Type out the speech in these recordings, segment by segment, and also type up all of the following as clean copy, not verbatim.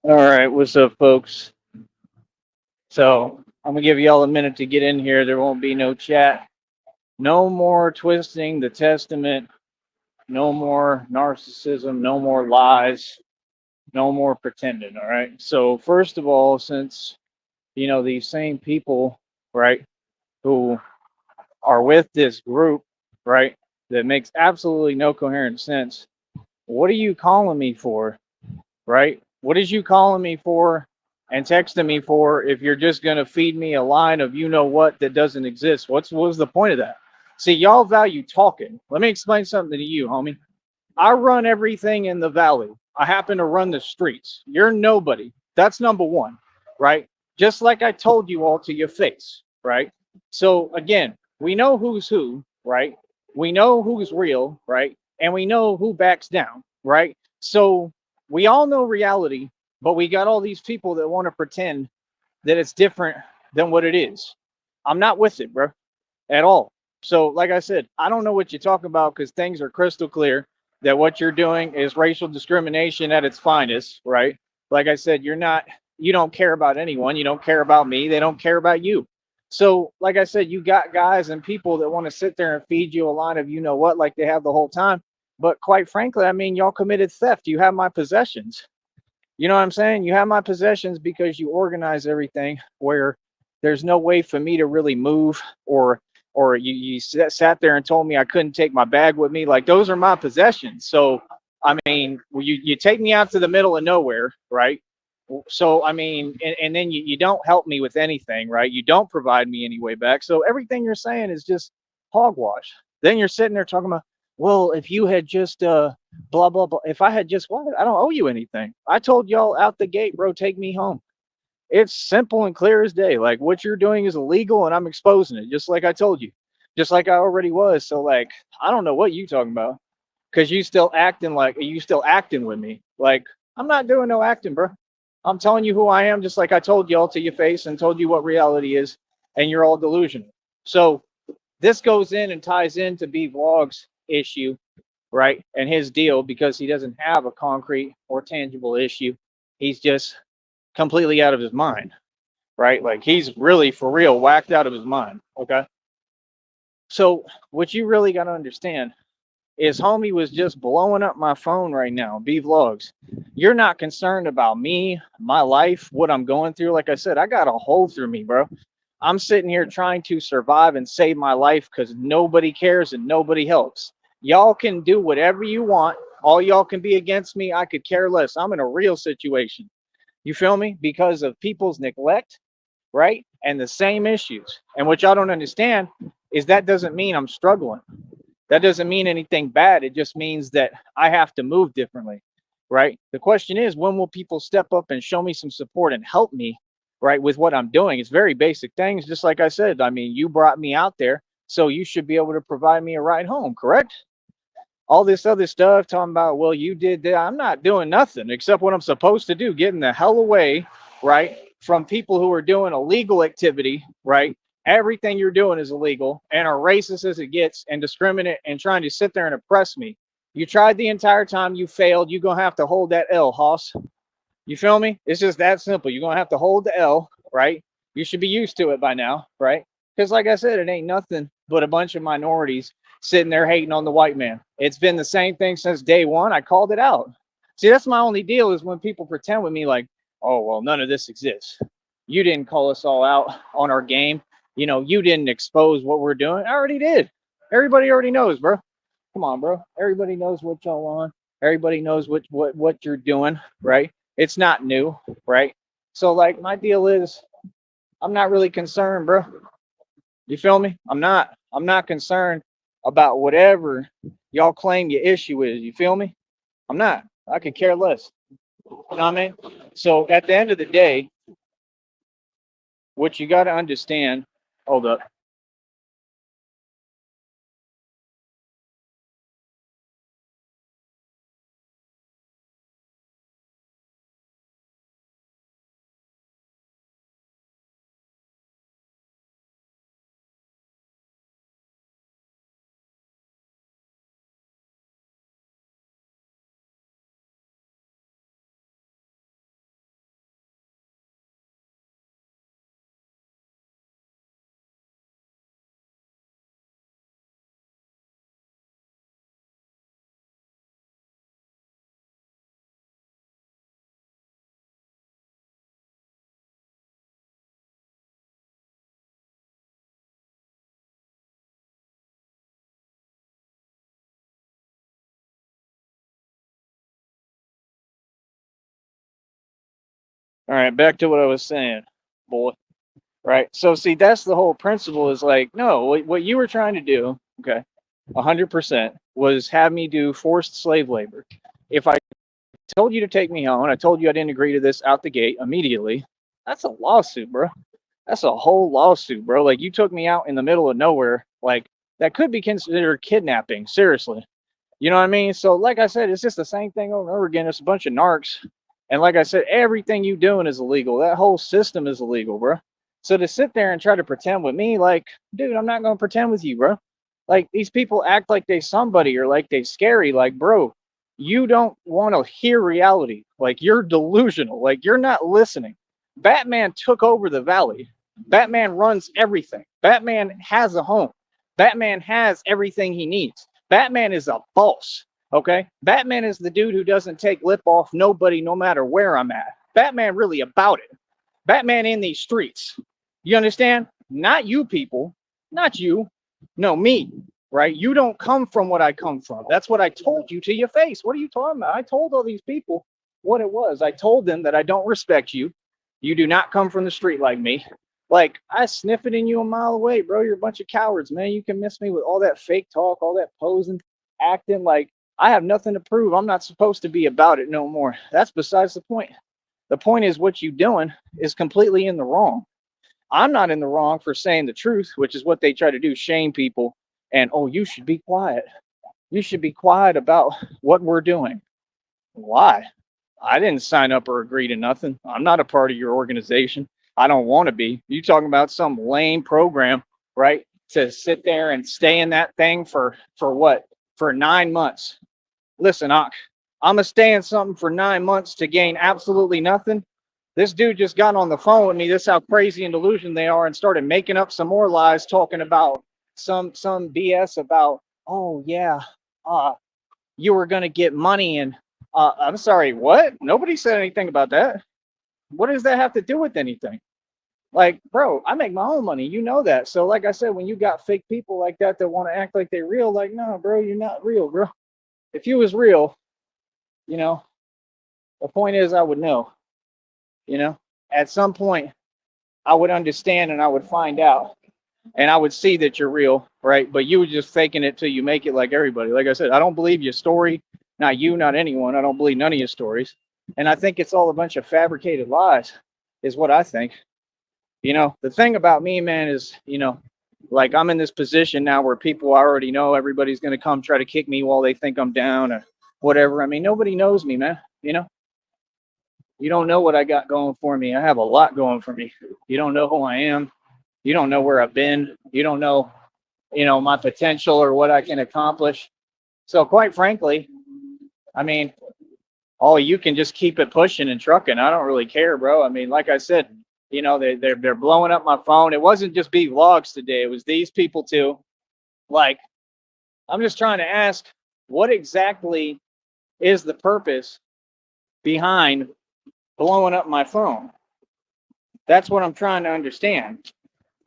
All right, what's up, folks? So I'm gonna give y'all a minute to get in here. There won't be no chat. No more twisting the testament. No more narcissism. No more lies. No more pretending. All right. So first of all, since these same people, right, who are with this group, right, that makes absolutely no coherent sense. What are you calling me for? Right? What is you calling me for and texting me for if you're just gonna feed me a line of you know what that doesn't exist? What was the point of that? See, y'all value talking. Let me explain something to you, homie. I run everything in the valley. I happen to run the streets. You're nobody. That's number one, right? Just like I told you all to your face, right? So again, we know who's who, right? We know who's real, right? And we know who backs down, right? So we all know reality, but we got all these people that want to pretend that it's different than what it is. I'm not with it, bro, at all. So, like I said, I don't know what you're talking about because things are crystal clear that what you're doing is racial discrimination at its finest, right? Like I said, you don't care about anyone. You don't care about me. They don't care about you. So, like I said, you got guys and people that want to sit there and feed you a line of you know what, like they have the whole time. But quite frankly, I mean, y'all committed theft. You have my possessions. You know what I'm saying? You have my possessions because you organize everything where there's no way for me to really move or you sat there and told me I couldn't take my bag with me. Like those are my possessions. So I mean, you take me out to the middle of nowhere, right? So I mean, and then you don't help me with anything, right? You don't provide me any way back. So everything you're saying is just hogwash. Then you're sitting there talking about, well, if you had just blah blah blah. If I had just what? I don't owe you anything. I told y'all out the gate, bro, take me home. It's simple and clear as day. Like what you're doing is illegal and I'm exposing it, just like I told you. Just like I already was. So like I don't know what you talking about. Cause you still acting with me. Like I'm not doing no acting, bro. I'm telling you who I am, just like I told y'all to your face and told you what reality is, and you're all delusional. So this goes in and ties into Bvlogs issue, right? And his deal because he doesn't have a concrete or tangible issue. He's just completely out of his mind, right? Like he's really for real whacked out of his mind. Okay. So what you really got to understand is homie was just blowing up my phone right now, Bvlogs. You're not concerned about me, my life, what I'm going through. Like I said, I got a hole through me, bro. I'm sitting here trying to survive and save my life because nobody cares and nobody helps. Y'all can do whatever you want. All y'all can be against me. I could care less. I'm in a real situation. You feel me? Because of people's neglect, right? And the same issues. And what y'all don't understand is that doesn't mean I'm struggling. That doesn't mean anything bad. It just means that I have to move differently, right? The question is, when will people step up and show me some support and help me, right, with what I'm doing? It's very basic things. Just like I said, I mean, you brought me out there, so you should be able to provide me a ride home, correct? All this other stuff talking about, well, you did that. I'm not doing nothing except what I'm supposed to do, getting the hell away, right, from people who are doing illegal activity, right? Everything you're doing is illegal and are racist as it gets and discriminate and trying to sit there and oppress me. You tried the entire time, you failed. You're going to have to hold that L, Hoss. You feel me? It's just that simple. You're going to have to hold the L, right? You should be used to it by now, right? Because, like I said, it ain't nothing but a bunch of minorities sitting there hating on the white man. It's been the same thing since day one. I called it out. See, that's my only deal is when people pretend with me like, oh, well, none of this exists. You didn't call us all out on our game. You didn't expose what we're doing. I already did. Everybody already knows, bro. Come on, bro. Everybody knows what y'all on. Everybody knows what you're doing, right? It's not new, right? So like my deal is I'm not really concerned, bro. You feel me? I'm not. I'm not concerned about whatever y'all claim your issue is. You feel me? I'm not. I could care less. You know what I mean? So at the end of the day, what you got to understand. Hold up. All right, back to what I was saying, boy. Right. So see, that's the whole principle. Is like, no, what you were trying to do, okay, 100% was have me do forced slave labor. If I told you to take me home and I told you I didn't agree to this out the gate immediately, that's a lawsuit, bro. That's a whole lawsuit, bro. Like you took me out in the middle of nowhere. Like that could be considered kidnapping. Seriously. You know what I mean? So, like I said, it's just the same thing over and over again. It's a bunch of narcs. And like I said, everything you doing is illegal. That whole system is illegal, bro. So to sit there and try to pretend with me, like, dude, I'm not going to pretend with you, bro. Like, these people act like they somebody or like they scary. Like, bro, you don't want to hear reality. Like, you're delusional. Like, you're not listening. Batman took over the valley. Batman runs everything. Batman has a home. Batman has everything he needs. Batman is a boss. Okay. Batman is the dude who doesn't take lip off nobody, no matter where I'm at. Batman really about it. Batman in these streets. You understand? Not you people. Not you. No, me. Right? You don't come from what I come from. That's what I told you to your face. What are you talking about? I told all these people what it was. I told them that I don't respect you. You do not come from the street like me. Like, I sniff it in you a mile away, bro. You're a bunch of cowards, man. You can miss me with all that fake talk, all that posing, acting like I have nothing to prove. I'm not supposed to be about it no more. That's besides the point. The point is what you doing is completely in the wrong. I'm not in the wrong for saying the truth, which is what they try to do, shame people. And, oh, you should be quiet. You should be quiet about what we're doing. Why? I didn't sign up or agree to nothing. I'm not a part of your organization. I don't want to be. You talking about some lame program, right? To sit there and stay in that thing for what? For 9 months. Listen, I'm gonna stay in something for 9 months to gain absolutely nothing. This dude just got on the phone with me. This is how crazy and delusional they are, and started making up some more lies, talking about some BS about, oh yeah, uh, you were gonna get money and I'm sorry, what? Nobody said anything about that. What does that have to do with anything? Like, bro, I make my own money. You know that. So, like I said, when you got fake people like that want to act like they're real, like, no, bro, you're not real, bro. If you was real, you know, the point is I would know, you know, at some point I would understand and I would find out and I would see that you're real, right? But you were just faking it till you make it like everybody. Like I said, I don't believe your story, not you, not anyone. I don't believe none of your stories. And I think it's all a bunch of fabricated lies, is what I think. The thing about me, man, is, like I'm in this position now where people already know everybody's going to come try to kick me while they think I'm down or whatever. I mean, nobody knows me, man. You don't know what I got going for me. I have a lot going for me. You don't know who I am. You don't know where I've been. You don't know, my potential or what I can accomplish. So quite frankly, I mean, oh, you can just keep it pushing and trucking. I don't really care, bro. I mean, like I said, they're blowing up my phone. It wasn't just Bvlogs today. It was these people too. Like, I'm just trying to ask, what exactly is the purpose behind blowing up my phone? That's what I'm trying to understand.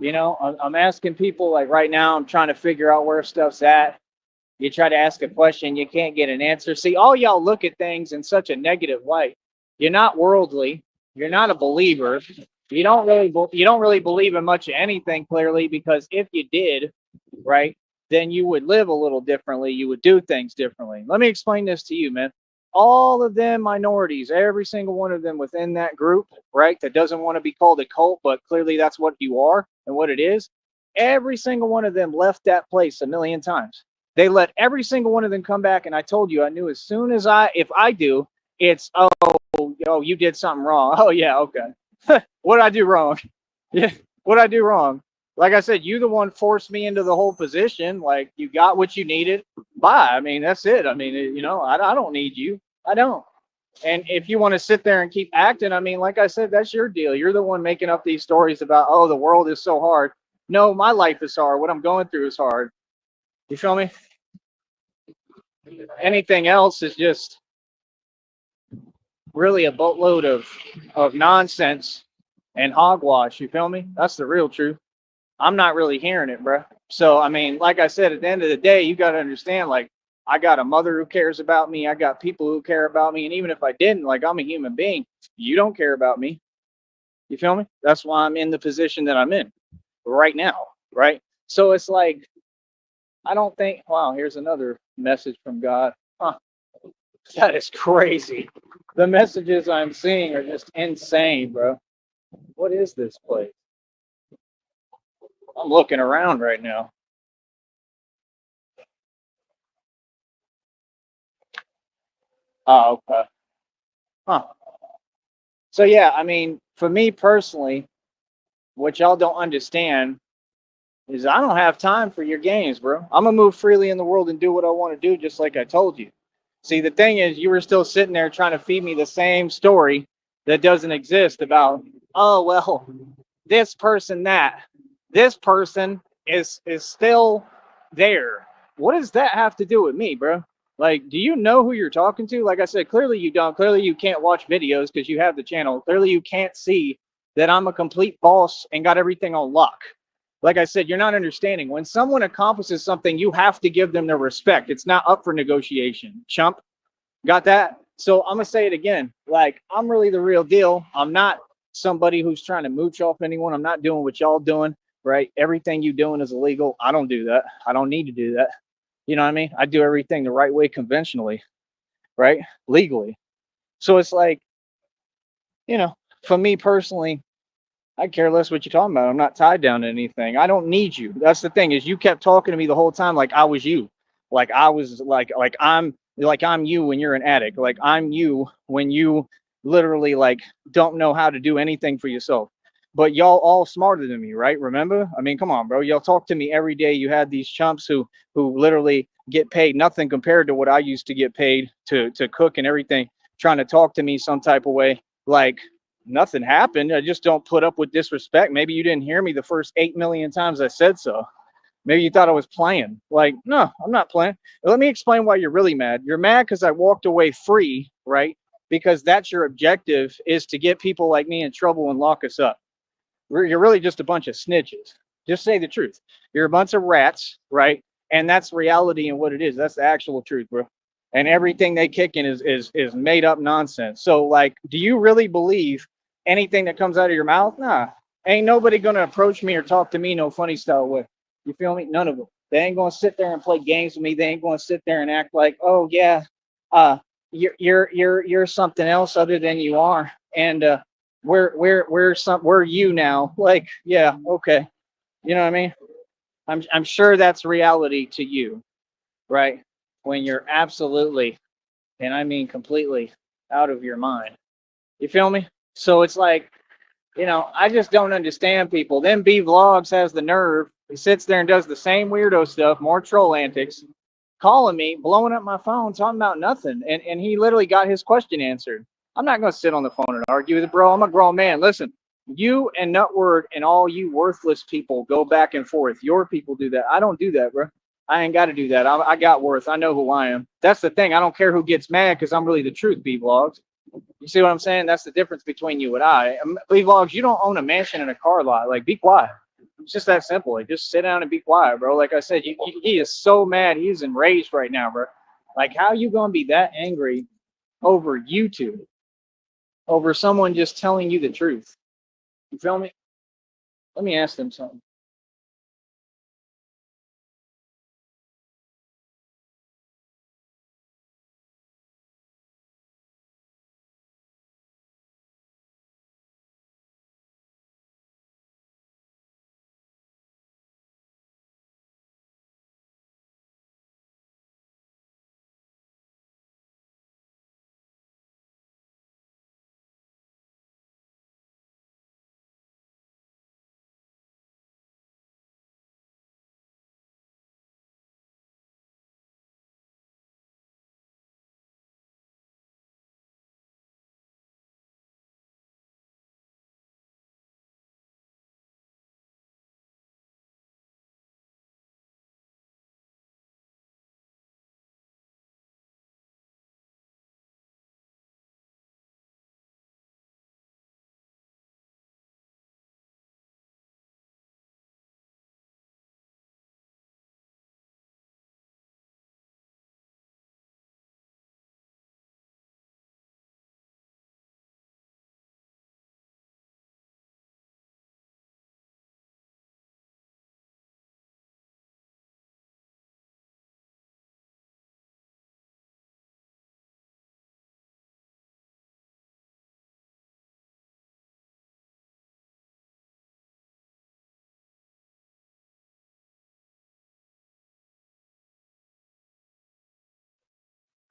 I'm asking people, like, right now, I'm trying to figure out where stuff's at. You try to ask a question, you can't get an answer. See, all y'all look at things in such a negative light. You're not worldly. You're not a believer. You don't really believe in much of anything, clearly, because if you did, right, then you would live a little differently. You would do things differently. Let me explain this to you, man. All of them minorities, every single one of them within that group, right, that doesn't want to be called a cult, but clearly that's what you are and what it is. Every single one of them left that place a million times. They let every single one of them come back, and I told you, I knew as soon as if I do, it's, oh, you did something wrong. Oh yeah, okay. What did I do wrong? Yeah, what did I do wrong? Like I said, you the one forced me into the whole position. Like, you got what you needed. Bye. I mean, that's it. I mean, I don't need you. I don't. And if you want to sit there and keep acting, I mean, like I said, that's your deal. You're the one making up these stories about, oh, the world is so hard. No, my life is hard. What I'm going through is hard. You feel me? Anything else is just really a boatload of nonsense and hogwash. You feel me? That's the real truth. I'm not really hearing it, bro. So, I mean, like I said, at the end of the day, you got to understand, like, I got a mother who cares about me. I got people who care about me. And even if I didn't, like, I'm a human being. You don't care about me. You feel me? That's why I'm in the position that I'm in right now, right? So it's like I don't think. Wow, here's another message from God. Huh, that is crazy. The messages I'm seeing are just insane, bro. What is this place? I'm looking around right now. Oh, okay. Huh. So yeah, I mean, for me personally, what y'all don't understand is I don't have time for your games, bro. I'm gonna move freely in the world and do what I want to do, just like I told you. See, the thing is, you were still sitting there trying to feed me the same story that doesn't exist about, oh well, this person that, this person is still there. What does that have to do with me, bro? Like, do you know who you're talking to? Like I said, clearly you don't. Clearly you can't watch videos because you have the channel. Clearly you can't see that I'm a complete boss and got everything on lock. Like I said, you're not understanding. When someone accomplishes something, you have to give them their respect. It's not up for negotiation. Chump. Got that? So I'm gonna say it again. Like, I'm really the real deal. I'm not somebody who's trying to mooch off anyone. I'm not doing what y'all doing, right? Everything you doing is illegal. I don't do that. I don't need to do that. You know what I mean? I do everything the right way conventionally, right? Legally. So it's like, you know, for me personally, I care less what you're talking about. I'm not tied down to anything. I don't need you. That's the thing, is you kept talking to me the whole time like I was you. Like I was like I'm you when you're an addict. Like I'm you when you literally like don't know how to do anything for yourself. But y'all all smarter than me, right? Remember? I mean, come on, bro. Y'all talk to me every day. You had these chumps who literally get paid nothing compared to what I used to get paid to cook and everything, trying to talk to me some type of way. Like nothing happened. I just don't put up with disrespect. Maybe you didn't hear me the first 8 million times I said so. Maybe you thought I was playing. Like, no, I'm not playing. Let me explain why you're really mad. You're mad because I walked away free, right? Because that's your objective, is to get people like me in trouble and lock us up. You're really just a bunch of snitches. Just say the truth. You're a bunch of rats, right? And that's reality and what it is. That's the actual truth, bro. And everything they kick in is made up nonsense. So, like, do you really believe anything that comes out of your mouth? Nah, ain't nobody gonna approach me or talk to me no funny style way. You feel me? None of them. They ain't gonna sit there and play games with me. They ain't gonna sit there and act like, oh yeah, uh, you're something else other than you are. And we're you now. Like, yeah, okay. You know what I mean? I'm sure that's reality to you, right? When you're absolutely, and I mean completely, out of your mind. You feel me? So it's like, I just don't understand people. Then Bvlogs has the nerve. He sits there and does the same weirdo stuff, more troll antics, calling me, blowing up my phone, talking about nothing. And he literally got his question answered. I'm not going to sit on the phone and argue with it, bro. I'm a grown man. Listen, you and Nutword and all you worthless people go back and forth. Your people do that. I don't do that, bro. I ain't got to do that. I got worth. I know who I am. That's the thing. I don't care who gets mad because I'm really the truth, Bvlogs. You see what I'm saying? That's the difference between you and I. Vlogs, you don't own a mansion and a car lot. Like, be quiet. It's just that simple. Like, just sit down and be quiet, bro. Like I said, he is so mad. He's enraged right now, bro. Like, how you gonna be that angry over YouTube, over someone just telling you the truth? You feel me? Let me ask them something.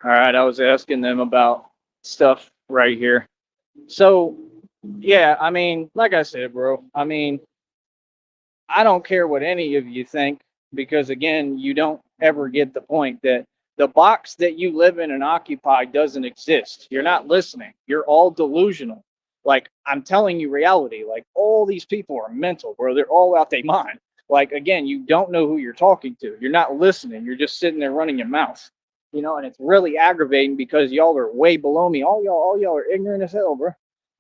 All right, I was asking them about stuff right here. So, yeah, I mean, like I said, bro, I mean, I don't care what any of you think because, again, you don't ever get the point that the box that you live in and occupy doesn't exist. You're not listening. You're all delusional. Like, I'm telling you reality. Like, all these people are mental, bro. They're all out their mind. Like, again, you don't know who you're talking to. You're not listening. You're just sitting there running your mouth. And it's really aggravating because y'all are way below me. All y'all are ignorant as hell, bro.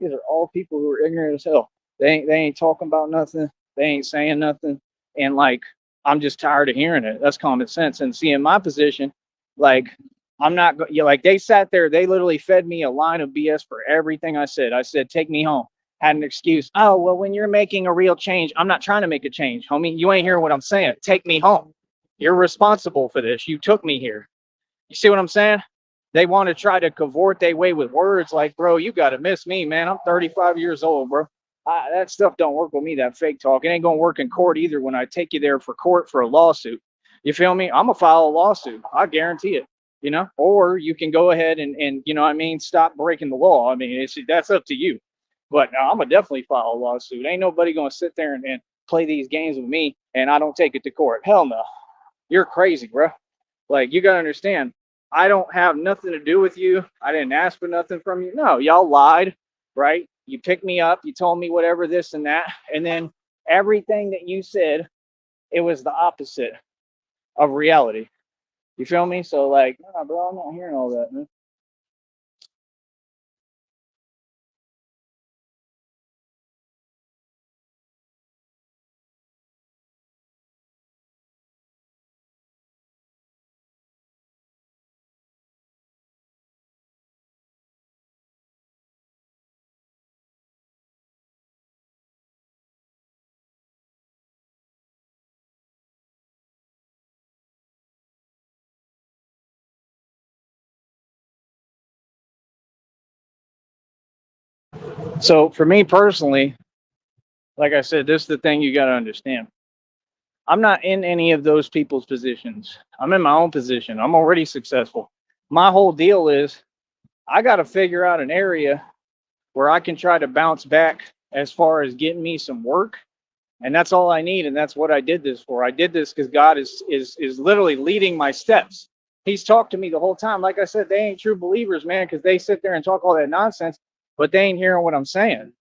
These are all people who are ignorant as hell. They ain't talking about nothing. They ain't saying nothing. And like, I'm just tired of hearing it. That's common sense. And see, in my position, like, I'm not, like, they sat there, they literally fed me a line of BS for everything I said. I said, take me home. Had an excuse. Oh, well, when you're making a real change, I'm not trying to make a change, homie. You ain't hearing what I'm saying. Take me home. You're responsible for this. You took me here. You see what I'm saying? They want to try to cavort their way with words like, bro, you got to miss me, man. I'm 35 years old, bro. That stuff don't work with me, that fake talk. It ain't going to work in court either when I take you there for court for a lawsuit. You feel me? I'm going to file a lawsuit. I guarantee it. Or you can go ahead and I mean, stop breaking the law. I mean, that's up to you. But I'm going to definitely file a lawsuit. Ain't nobody going to sit there and play these games with me and I don't take it to court. Hell no. You're crazy, bro. Like, you gotta understand, I don't have nothing to do with you. I didn't ask for nothing from you. No, y'all lied, right? You picked me up, you told me whatever, this and that, and then everything that you said, it was the opposite of reality. You feel me? So like, nah, bro, I'm not hearing all that, man. So for me personally, like I said, this is the thing you gotta understand. I'm not in any of those people's positions. I'm in my own position. I'm already successful. My whole deal is I got to figure out an area where I can try to bounce back as far as getting me some work. And that's all I need. And that's what I did this for. I did this because God is literally leading my steps. He's talked to me the whole time. Like I said, they ain't true believers, man, because they sit there and talk all that nonsense, but they ain't hearing what I'm saying.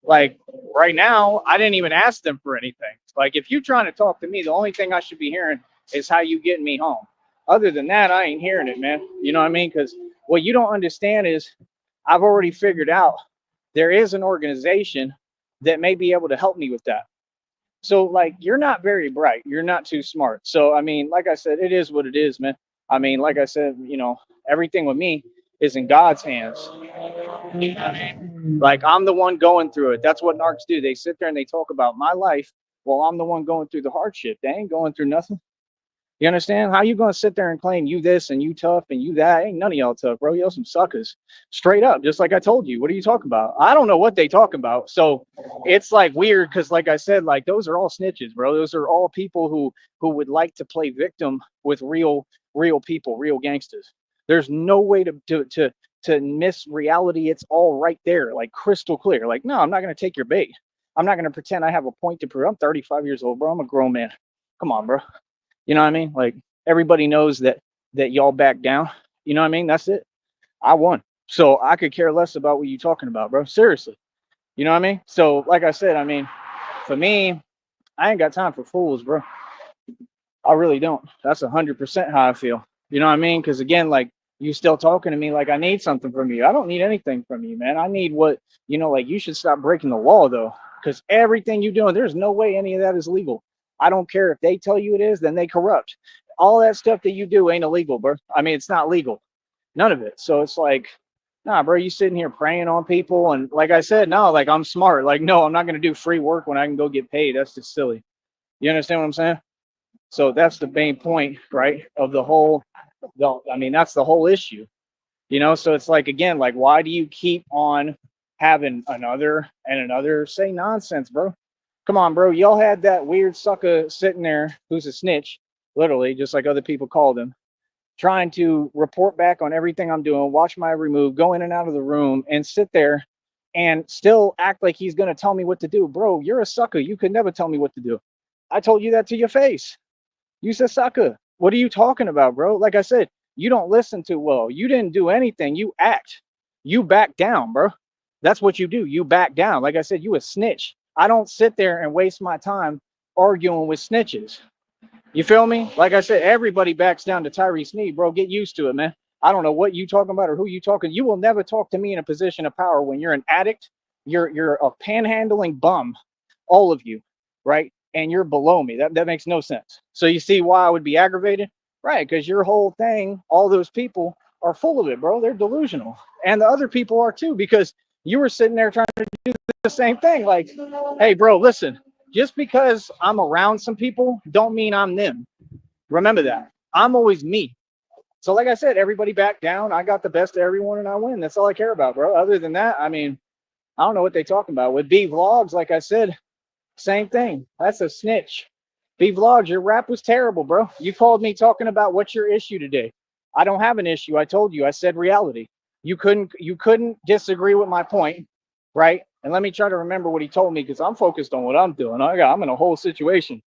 Like right now, I didn't even ask them for anything. Like if you're trying to talk to me, the only thing I should be hearing is how you getting me home. Other than that, I ain't hearing it, man. You know what I mean? Because what you don't understand is I've already figured out there is an organization that may be able to help me with that. So like you're not very bright, you're not too smart. So I mean, like I said, it is what it is, man. I mean, like I said, everything with me is in God's hands. Like I'm the one going through it. That's what narcs do. They sit there and they talk about my life while I'm the one going through the hardship. They ain't going through nothing. You understand? How you gonna sit there and claim you this and you tough and you that? Ain't none of y'all tough, bro. Y'all some suckers. Straight up, just like I told you. What are you talking about? I don't know what they talking about. So it's like weird because, like I said, like those are all snitches, bro. Those are all people who would like to play victim with real people, real gangsters. There's no way to miss reality. It's all right there, like crystal clear. Like, no, I'm not gonna take your bait. I'm not gonna pretend I have a point to prove. I'm 35 years old, bro. I'm a grown man. Come on, bro. You know what I mean? Like everybody knows that y'all back down. You know what I mean? That's it. I won. So I could care less about what you talking about, bro. Seriously. You know what I mean? So like I said, I mean, for me, I ain't got time for fools, bro. I really don't. That's 100% how I feel. You know what I mean? Because again, like you still talking to me like I need something from you. I don't need anything from you, man. I need what like you should stop breaking the law though, because everything you doing, there's no way any of that is legal. I don't care if they tell you it is, then they corrupt. All that stuff that you do ain't illegal, bro. I mean, it's not legal, none of it. So it's like, nah, bro, you sitting here preying on people, and like I said, no, like I'm smart. Like, no, I'm not gonna do free work when I can go get paid. That's just silly. You understand what I'm saying? So that's the main point, right? Of the whole, I mean, that's the whole issue, So it's like, again, like, why do you keep on having another and another say nonsense, bro? Come on, bro. Y'all had that weird sucker sitting there who's a snitch, literally, just like other people called him. trying to report back on everything I'm doing, watch my remove, go in and out of the room, and sit there and still act like he's going to tell me what to do. Bro, you're a sucker. You could never tell me what to do. I told you that to your face. You said sucker. What are you talking about, bro? Like I said, you don't listen too well. You didn't do anything. You act. You back down, bro. That's what you do. You back down. Like I said, you a snitch. I don't sit there and waste my time arguing with snitches. You feel me? Like I said, everybody backs down to Tyree Sneed, bro. Get used to it, man. I don't know what you talking about or who you talking. You will never talk to me in a position of power when you're an addict. You're a panhandling bum, all of you, right? And you're below me. That makes no sense. So you see why I would be aggravated, right? Because your whole thing, all those people are full of it, bro. They're delusional, and the other people are too. Because you were sitting there trying to do the same thing. Like, hey, bro, listen. Just because I'm around some people don't mean I'm them. Remember that. I'm always me. So like I said, everybody back down. I got the best of everyone and I win. That's all I care about, bro. Other than that, I mean, I don't know what they talking about. With Bvlogs, like I said, same thing. That's a snitch. Bvlogs, your rap was terrible, bro. You called me talking about what's your issue today. I don't have an issue. I told you. I said reality. You couldn't disagree with my point, right? And let me try to remember what he told me because I'm focused on what I'm doing. I'm in a whole situation,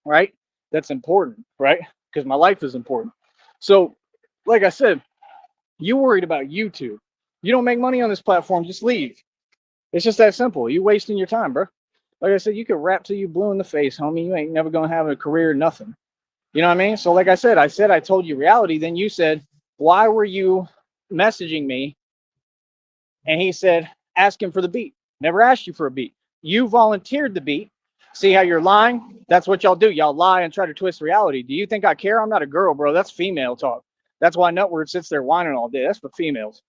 right? That's important, right? Because my life is important. So, like I said, you worried about YouTube. You don't make money on this platform, just leave. It's just that simple. You wasting your time, bro. Like I said, you could rap till you blue in the face, homie. You ain't never gonna have a career, nothing. You know what I mean? So, like I said I told you reality. Then you said, why were you messaging me? And he said, asking for the beat. Never asked you for a beat. You volunteered the beat. See how you're lying? That's what y'all do. Y'all lie and try to twist reality. Do you think I care? I'm not a girl, bro. That's female talk. That's why Nutword sits there whining all day. That's for females.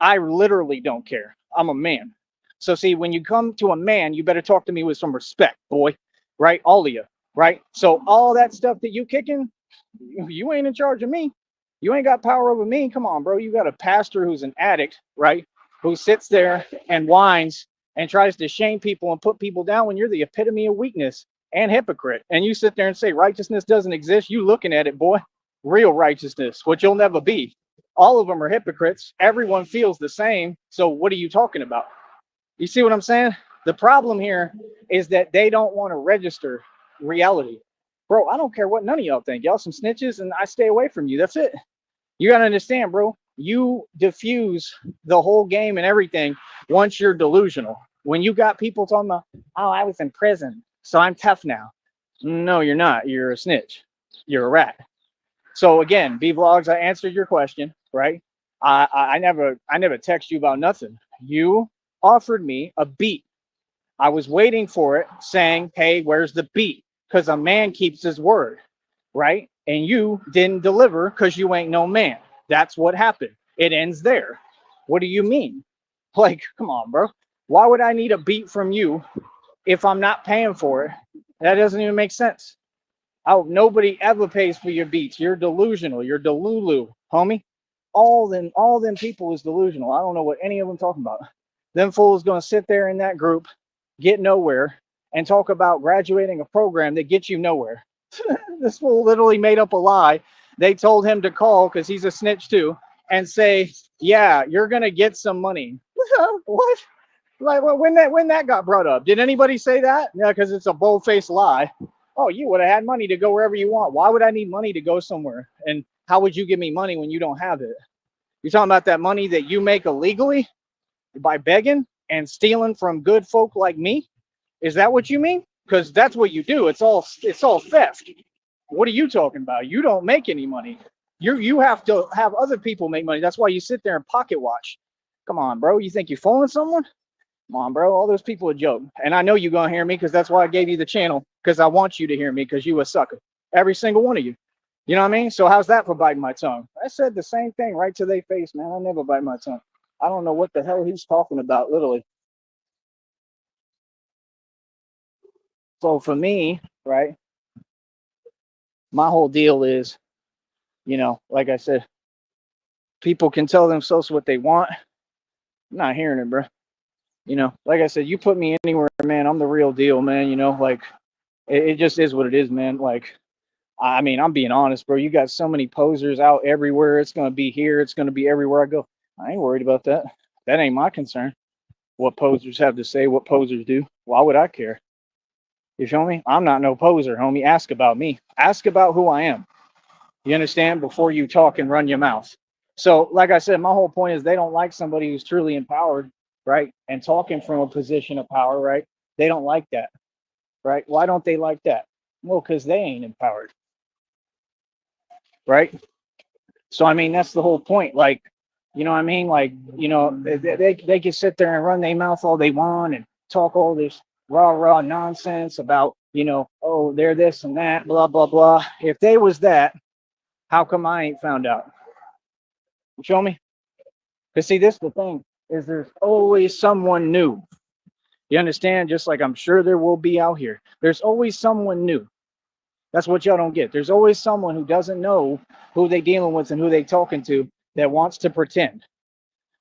I literally don't care. I'm a man. So see, when you come to a man, you better talk to me with some respect, boy. Right? All of you. Right? So all that stuff that you kicking, you ain't in charge of me. You ain't got power over me. Come on, bro. You got a pastor who's an addict, right? Who sits there and whines and tries to shame people and put people down when you're the epitome of weakness and hypocrite. And you sit there and say righteousness doesn't exist. You looking at it, boy. Real righteousness, what you'll never be. All of them are hypocrites. Everyone feels the same. So what are you talking about? You see what I'm saying? The problem here is that they don't want to register reality. Bro, I don't care what none of y'all think. Y'all some snitches and I stay away from you. That's it. You got to understand, bro. You diffuse the whole game and everything once you're delusional. When you got people talking about, oh, I was in prison, so I'm tough now. No, you're not. You're a snitch. You're a rat. So again, Bvlogs, I answered your question, right? I never text you about nothing. You offered me a beat. I was waiting for it, saying, "Hey, where's the beat?" Because a man keeps his word, right? And you didn't deliver because you ain't no man. That's what happened. It ends there. What do you mean? Like, come on, bro. Why would I need a beat from you if I'm not paying for it? That doesn't even make sense. Oh, nobody ever pays for your beats. You're delusional. You're delulu, homie. All them people is delusional. I don't know what any of them talking about. Them fools gonna sit there in that group, get nowhere, and talk about graduating a program that gets you nowhere. This fool literally made up a lie. They told him to call because he's a snitch too, and say, "Yeah, you're gonna get some money." What? Like when that got brought up, did anybody say that? Yeah, because it's a bold-faced lie. Oh, you would have had money to go wherever you want. Why would I need money to go somewhere? And how would you give me money when you don't have it? You're talking about that money that you make illegally by begging and stealing from good folk like me? Is that what you mean? Because that's what you do. It's all theft. What are you talking about? You don't make any money. You have to have other people make money. That's why you sit there and pocket watch. Come on, bro. You think you're fooling someone? Come on, bro. All those people are joke. And I know you're going to hear me because that's why I gave you the channel, because I want you to hear me because you a sucker. Every single one of you. You know what I mean? So how's that for biting my tongue? I said the same thing right to their face, man. I never bite my tongue. I don't know what the hell he's talking about, literally. So for me, right, my whole deal is, like I said, people can tell themselves what they want. I'm not hearing it, bro. Like I said, you put me anywhere, man. I'm the real deal, man. Like it just is what it is, man. Like I mean, I'm being honest, bro. You got so many posers out everywhere. It's gonna be here. It's gonna be everywhere I go. I ain't worried about that. That ain't my concern. What posers have to say, what posers do. Why would I care? You feel me? I'm not no poser, homie. Ask about me. Ask about who I am. You understand? Before you talk and run your mouth. So, like I said, my whole point is they don't like somebody who's truly empowered, right? And talking from a position of power, right? They don't like that, right? Why don't they like that? Well, because they ain't empowered, right? So I mean, that's the whole point. Like, you know what I mean? Like, they can sit there and run their mouth all they want and talk all this rah nonsense about, oh, they're this and that, blah blah blah. If they was that, how come I ain't found out? You feel me? Because see, this the thing is there's always someone new. You understand? Just like I'm sure there will be out here. There's always someone new. That's what y'all don't get. There's always someone who doesn't know who they dealing with and who they talking to that wants to pretend.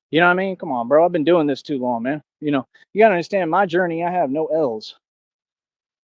You know what I mean? Come on, bro. I've been doing this too long, man. You gotta understand my journey. I have no L's.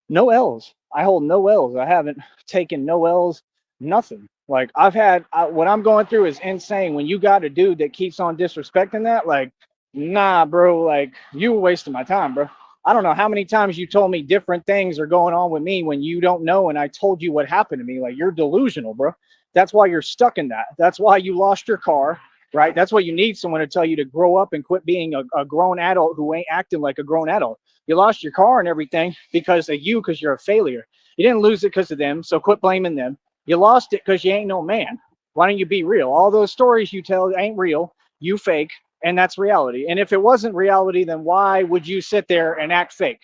No L's. I hold no L's. I haven't taken no L's. Nothing. Like what I'm going through is insane. When you got a dude that keeps on disrespecting that, like, nah, bro. Like, you were wasting my time, bro. I don't know how many times you told me different things are going on with me when you don't know, and I told you what happened to me. Like, you're delusional, bro. That's why you're stuck in that. That's why you lost your car, right? That's why you need someone to tell you to grow up and quit being a grown adult who ain't acting like a grown adult. You lost your car and everything because of you, because you're a failure. You didn't lose it because of them, so quit blaming them. You lost it because you ain't no man. Why don't you be real? All those stories you tell ain't real. You fake, and that's reality. And if it wasn't reality, then why would you sit there and act fake?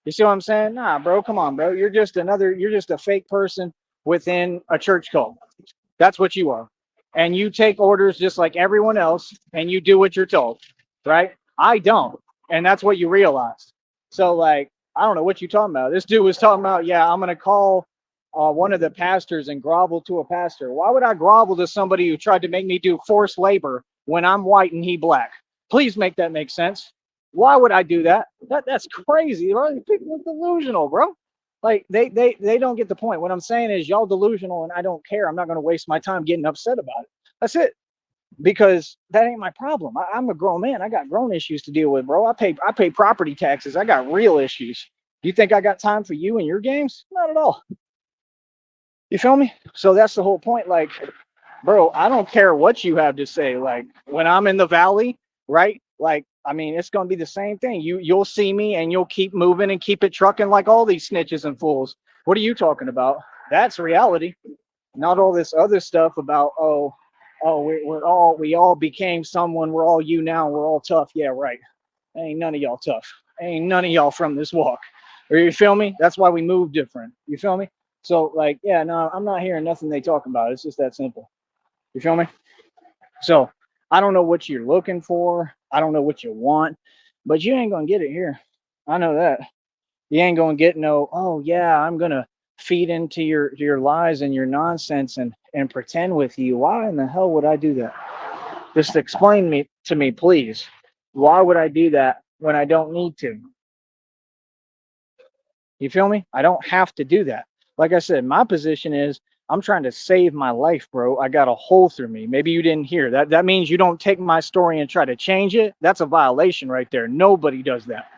You see what I'm saying? Nah, bro, come on, bro. You're just a fake person within a church cult. That's what you are. And you take orders just like everyone else and you do what you're told, right? I don't. And that's what you realize. So, like, I don't know what you're talking about. This dude was talking about, yeah, I'm going to call one of the pastors and grovel to a pastor. Why would I grovel to somebody who tried to make me do forced labor when I'm white and he black? Please make that make sense. Why would I do that? That's crazy, bro. People are delusional, bro. Like they don't get the point. What I'm saying is y'all delusional and I don't care. I'm not going to waste my time getting upset about it. That's it. Because that ain't my problem. I'm a grown man. I got grown issues to deal with, bro. I pay property taxes. I got real issues. You think I got time for you and your games? Not at all. You feel me? So that's the whole point. Like, bro, I don't care what you have to say. Like, when I'm in the valley, right? Like, I mean, it's gonna be the same thing. You'll see me and you'll keep moving and keep it trucking like all these snitches and fools. What are you talking about? That's reality. Not all this other stuff about, we all became someone. We're all you now. We're all tough. Yeah, right. Ain't none of y'all tough. Ain't none of y'all from this walk. Or you feel me? That's why we move different. You feel me? So, like, yeah, no, I'm not hearing nothing they talking about. It's just that simple. You feel me? So I don't know what you're looking for. I don't know what you want, but you ain't gonna get it here. I know that. You ain't gonna get no, oh yeah, I'm gonna feed into your lies and your nonsense and pretend with you. Why in the hell would I do that? Just explain me to me, please. Why would I do that when I don't need to? You feel me? I don't have to do that. Like I said, my position is I'm trying to save my life, bro. I got a hole through me. Maybe you didn't hear that. That means you don't take my story and try to change it. That's a violation right there. Nobody does that.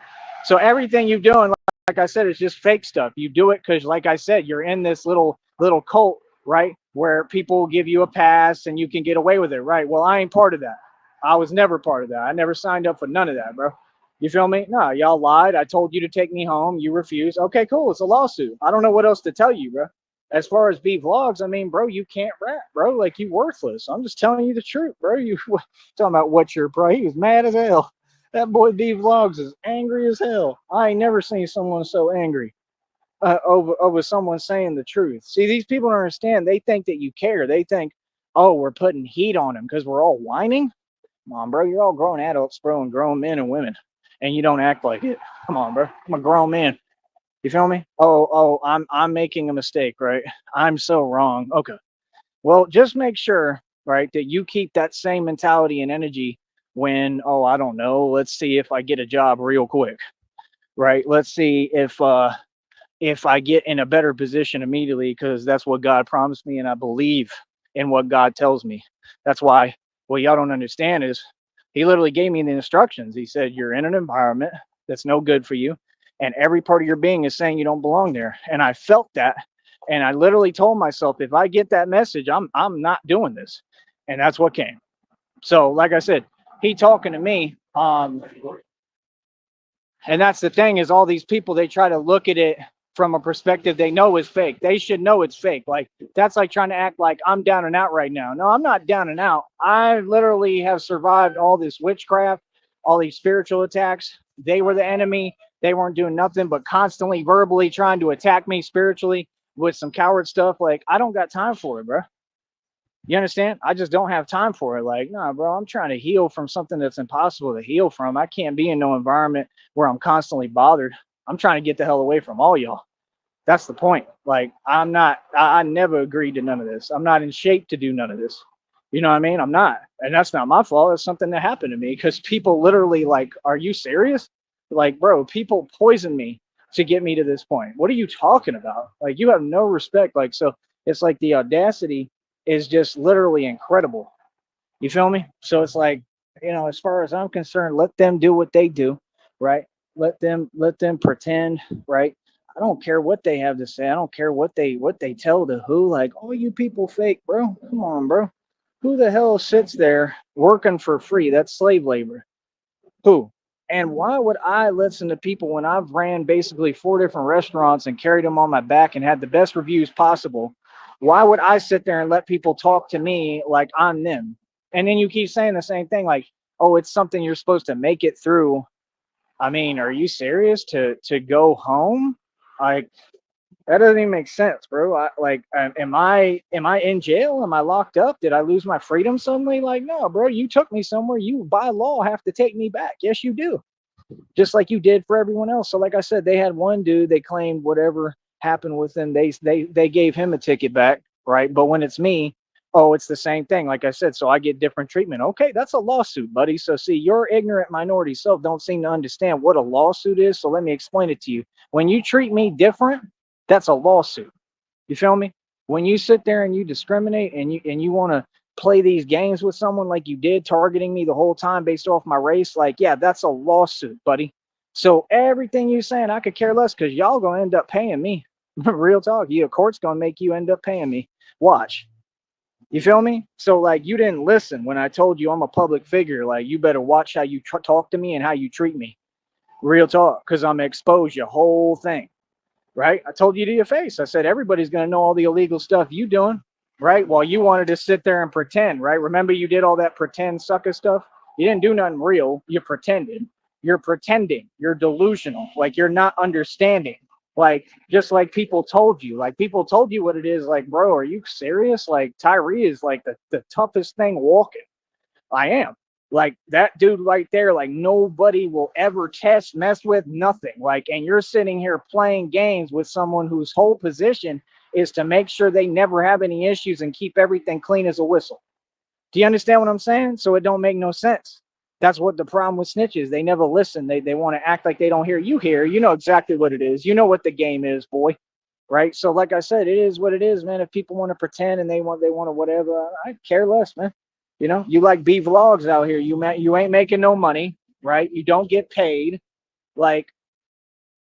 So everything you're doing, like I said, is just fake stuff. You do it because, like I said, you're in this little cult, right? Where people give you a pass and you can get away with it, right? Well, I ain't part of that. I was never part of that. I never signed up for none of that, bro. You feel me? No, y'all lied. I told you to take me home. You refused. Okay, cool. It's a lawsuit. I don't know what else to tell you, bro. As far as Bvlogs, I mean, bro, you can't rap, bro. Like, you worthless. I'm just telling you the truth, bro. You talking about what you're, bro. He was mad as hell. That boy Bvlogs is angry as hell. I ain't never seen someone so angry over someone saying the truth. See, these people don't understand. They think that you care. They think, oh, we're putting heat on them because we're all whining. Come on, bro. You're all grown adults, bro, and grown men and women, and you don't act like it. Come on, bro. I'm a grown man. You feel me? I'm making a mistake, right? I'm so wrong. Okay. Well, just make sure, right, that you keep that same mentality and energy when, oh, I don't know, let's see if I get a job real quick, right? Let's see if if I get in a better position immediately, because that's what God promised me, and I believe in what God tells me. That's why what y'all don't understand is He literally gave me the instructions. He said, "You're in an environment that's no good for you, and every part of your being is saying you don't belong there." And I felt that, and I literally told myself, if I get that message, I'm not doing this, and that's what came. So, like I said, He talking to me. And that's the thing, is all these people, they try to look at it from a perspective they know is fake. They should know it's fake. Like, that's like trying to act like I'm down and out right now. No, I'm not down and out. I literally have survived all this witchcraft, all these spiritual attacks. They were the enemy. They weren't doing nothing but constantly verbally trying to attack me spiritually with some coward stuff. Like, I don't got time for it, bro. You understand? I just don't have time for it. Like, nah, bro, I'm trying to heal from something that's impossible to heal from. I can't be in no environment where I'm constantly bothered. I'm trying to get the hell away from all y'all. That's the point. Like, I'm not, I never agreed to none of this. I'm not in shape to do none of this. You know what I mean? I'm not. And that's not my fault. It's something that happened to me, because people literally, like, are you serious? Like, bro, people poison me to get me to this point. What are you talking about? Like, you have no respect. Like, so it's like the audacity is just literally incredible. You feel me? So it's like, as far as I'm concerned, let them do what they do, right? Let them pretend, right? I don't care what they have to say. I don't care what they tell to who. Like, oh, you people fake, bro. Come on, bro. Who the hell sits there working for free? That's slave labor. Who? And why would I listen to people when I've ran basically 4 different restaurants and carried them on my back and had the best reviews possible? Why would I sit there and let people talk to me like I'm them? And then you keep saying the same thing, like, oh, it's something you're supposed to make it through. I mean, are you serious to go home? Like, that doesn't even make sense, bro. Am I in jail? Am I locked up? Did I lose my freedom suddenly? Like, no, bro. You took me somewhere. You by law have to take me back. Yes, you do, just like you did for everyone else. So, like I said, they had one dude. They claimed whatever happened with him, they gave him a ticket back, right? But when it's me, oh, it's the same thing. Like I said, so I get different treatment. Okay, that's a lawsuit, buddy. So see, your ignorant minority self don't seem to understand what a lawsuit is. So let me explain it to you. When you treat me different, that's a lawsuit. You feel me? When you sit there and you discriminate and you want to play these games with someone like you did, targeting me the whole time based off my race, like, yeah, that's a lawsuit, buddy. So everything you saying, I could care less, because y'all gonna end up paying me. Real talk. You, a court's gonna make you end up paying me. Watch. You feel me? So, like, you didn't listen when I told you I'm a public figure. Like, you better watch how you talk to me and how you treat me. Real talk, because I'm gonna expose your whole thing, right? I told you to your face. I said, everybody's going to know all the illegal stuff you doing, right? While you wanted to sit there and pretend, right? Remember, you did all that pretend sucker stuff. You didn't do nothing real. You pretended. You're pretending. You're delusional. Like, you're not understanding. Like, just like people told you. Like, people told you what it is. Like, bro, are you serious? Like, Tyree is like the toughest thing walking. I am. Like, that dude right there, like, nobody will ever test, mess with, nothing. Like, and you're sitting here playing games with someone whose whole position is to make sure they never have any issues and keep everything clean as a whistle. Do you understand what I'm saying? So it don't make no sense. That's what the problem with snitches. They never listen. They want to act like they don't hear. You hear. You know exactly what it is. You know what the game is, boy. Right? So, like I said, it is what it is, man. If people want to pretend and they want to whatever, I care less, man. You like Bvlogs out here. You ain't making no money, right? You don't get paid. Like,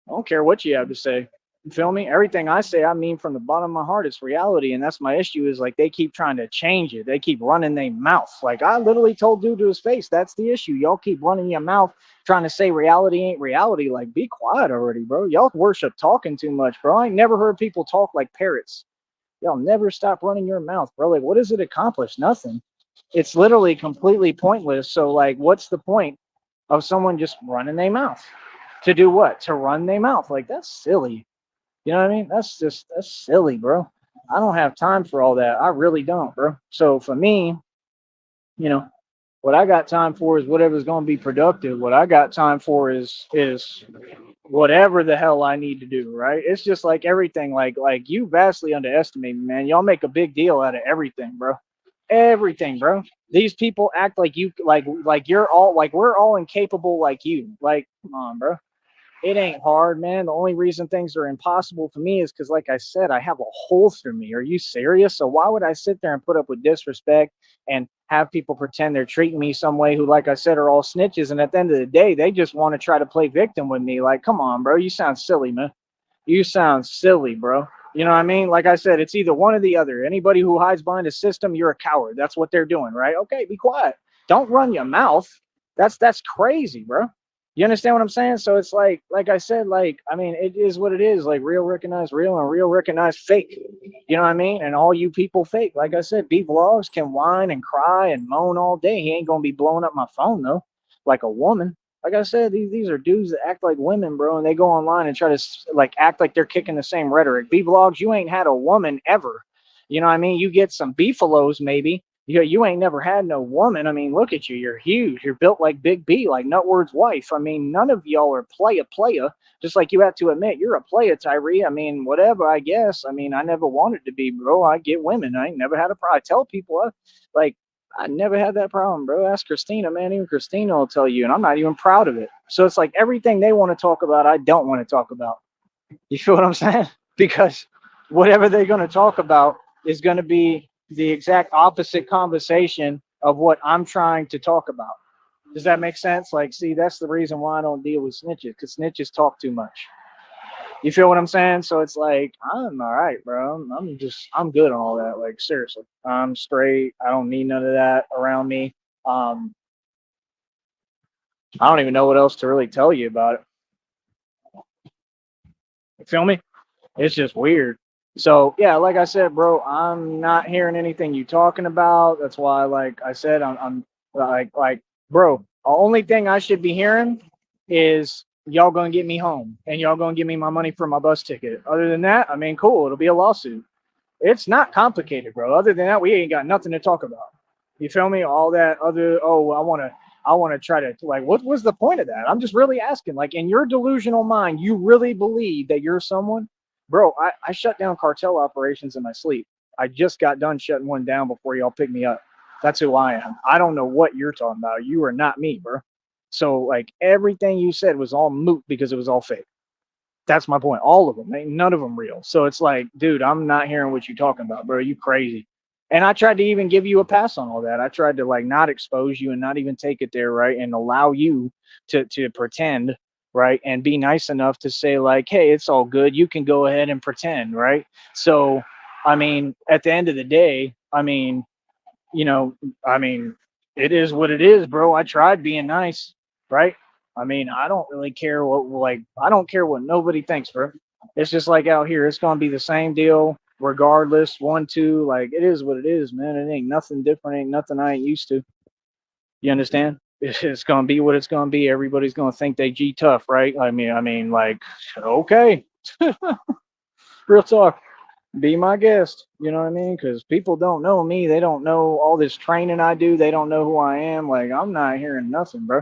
I don't care what you have to say. You feel me? Everything I say, I mean from the bottom of my heart. It's reality, and that's my issue. Is like, they keep trying to change it. They keep running their mouth. Like, I literally told dude to his face, that's the issue. Y'all keep running your mouth, trying to say reality ain't reality. Like, be quiet already, bro. Y'all worship talking too much, bro. I ain't never heard people talk like parrots. Y'all never stop running your mouth, bro. Like, what does it accomplish? Nothing. It's literally completely pointless. So, like, what's the point of someone just running their mouth? To do what? To run their mouth? Like, that's silly. You know what I mean? That's silly, bro. I don't have time for all that. I really don't, bro. So for me, you know, what I got time for is whatever's going to be productive. What I got time for is whatever the hell I need to do, right? It's just like everything. Like you vastly underestimate me, man. Y'all make a big deal out of everything, bro. Everything, bro. These people act like you, like you're all, like we're all incapable like you. Like, come on, bro. It ain't hard, man. The only reason things are impossible for me is because, like I said, I have a hole through me. Are you serious? So why would I sit there and put up with disrespect and have people pretend they're treating me some way who, like I said, are all snitches? And at the end of the day, they just want to try to play victim with me. Like, come on, bro. You sound silly, man. You sound silly, bro. You know what I mean? Like I said, it's either one or the other. Anybody who hides behind a system, you're a coward. That's what they're doing, right? Okay, be quiet. Don't run your mouth. That's crazy, bro. You understand what I'm saying? So it's like I said, like, I mean, it is what it is. Like, real recognize real and real recognize fake. You know what I mean? And all you people fake. Like I said, Bvlogs can whine and cry and moan all day. He ain't gonna be blowing up my phone though, like a woman. Like I said, these are dudes that act like women, bro, and they go online and try to like act like they're kicking the same rhetoric. Bvlogs, you ain't had a woman ever. You know what I mean? You get some beefaloes maybe. You ain't never had no woman. I mean, look at you. You're huge. You're built like Big B, like Nutward's wife. I mean, none of y'all are playa. Just like you have to admit, you're a playa, Tyree. I mean, whatever. I guess. I mean, I never wanted to be, bro. I get women. I ain't never had a problem. I tell people, like I never had that problem, bro. Ask Christina, man. Even Christina will tell you, and I'm not even proud of it. So it's like everything they want to talk about, I don't want to talk about. You feel what I'm saying? Because whatever they're going to talk about is going to be the exact opposite conversation of what I'm trying to talk about. Does that make sense? Like, see, that's the reason why I don't deal with snitches, because snitches talk too much. You feel what I'm saying? So it's like, I'm all right, bro. I'm good on all that. Like, seriously, I'm straight. I don't need none of that around me. Um, I don't even know what else to really tell you about it. You feel me? It's just weird. So yeah, like I said, bro, I'm not hearing anything you talking about. That's why, like I said, I'm like, bro, the only thing I should be hearing is y'all gonna get me home and y'all gonna give me my money for my bus ticket. Other than that, I mean, cool. It'll be a lawsuit. It's not complicated, bro. Other than that, we ain't got nothing to talk about. You feel me? All that other, oh, I wanna try to like, what was the point of that? I'm just really asking. Like, in your delusional mind, you really believe that you're someone, bro? I shut down cartel operations in my sleep. I just got done shutting one down before y'all picked me up. That's who I am. I don't know what you're talking about. You are not me, bro. So like everything you said was all moot because it was all fake. That's my point. All of them, ain't none of them real. So it's like, dude, I'm not hearing what you're talking about, bro. You crazy. And I tried to even give you a pass on all that. I tried to like not expose you and not even take it there, right? And allow you to pretend, right? And be nice enough to say like, hey, it's all good. You can go ahead and pretend, right? So, I mean, at the end of the day, I mean, you know, I mean, it is what it is, bro. I tried being nice, right? I mean, I don't really care what like I don't care what nobody thinks, bro. It's just like out here, it's gonna be the same deal regardless. One, two, like it is what it is, man. It ain't nothing different, ain't nothing I ain't used to. You understand? It's gonna be what it's gonna be. Everybody's gonna think they G tough, right? I mean, like, okay, real talk. Be my guest. You know what I mean? Because people don't know me. They don't know all this training I do. They don't know who I am. Like, I'm not hearing nothing, bro,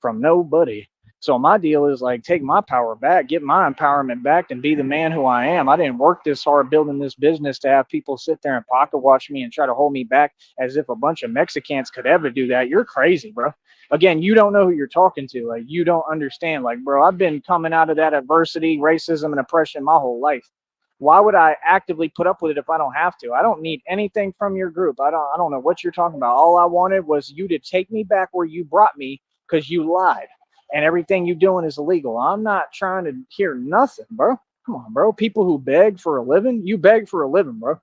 from nobody. So my deal is like take my power back, get my empowerment back, and be the man who I am. I didn't work this hard building this business to have people sit there and pocket watch me and try to hold me back as if a bunch of Mexicans could ever do that. You're crazy, bro. Again, you don't know who you're talking to. Like, you don't understand. Like, bro, I've been coming out of that adversity, racism, and oppression my whole life. Why would I actively put up with it if I don't have to? I don't need anything from your group. I don't know what you're talking about. All I wanted was you to take me back where you brought me because you lied. And everything you doing is illegal. I'm not trying to hear nothing, bro. Come on, bro. People who beg for a living, you beg for a living, bro.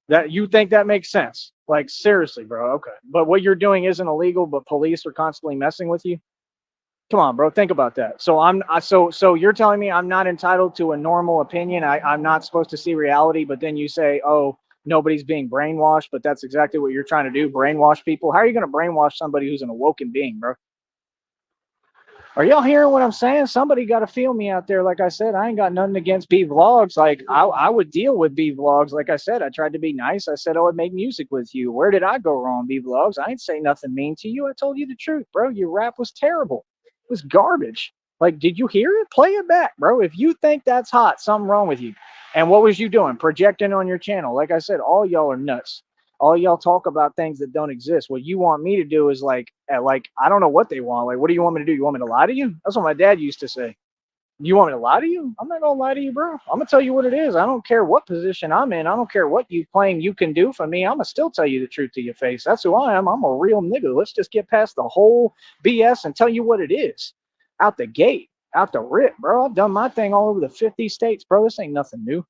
That you think that makes sense? Like, seriously, bro. Okay. But what you're doing isn't illegal, but police are constantly messing with you. Come on, bro. Think about that. So so you're telling me I'm not entitled to a normal opinion. I'm not supposed to see reality, but then you say, oh, nobody's being brainwashed, but that's exactly what you're trying to do, brainwash people. How are you going to brainwash somebody who's an awoken being, bro? Are y'all hearing what I'm saying? Somebody got to feel me out there. Like I said, I ain't got nothing against Bvlogs. Like I would deal with Bvlogs. Like I said, I tried to be nice. I said I would make music with you. Where did I go wrong, Bvlogs? I ain't say nothing mean to you. I told you the truth, bro. Your rap was terrible. It was garbage. Like, did you hear it? Play it back, bro. If you think that's hot, something wrong with you. And what was you doing? Projecting on your channel. Like I said, all y'all are nuts. All y'all talk about things that don't exist. What you want me to do is like I don't know what they want. Like, what do you want me to do? You want me to lie to you? That's what my dad used to say. You want me to lie to you? I'm not gonna lie to you, bro. I'm gonna tell you what it is. I don't care what position I'm in. I don't care what you claim you can do for me. I'm gonna still tell you the truth to your face. That's who I am. I'm a real nigga. Let's just get past the whole BS and tell you what it is. Out the gate, out the rip, bro. I've done my thing all over the 50 states, bro. This ain't nothing new.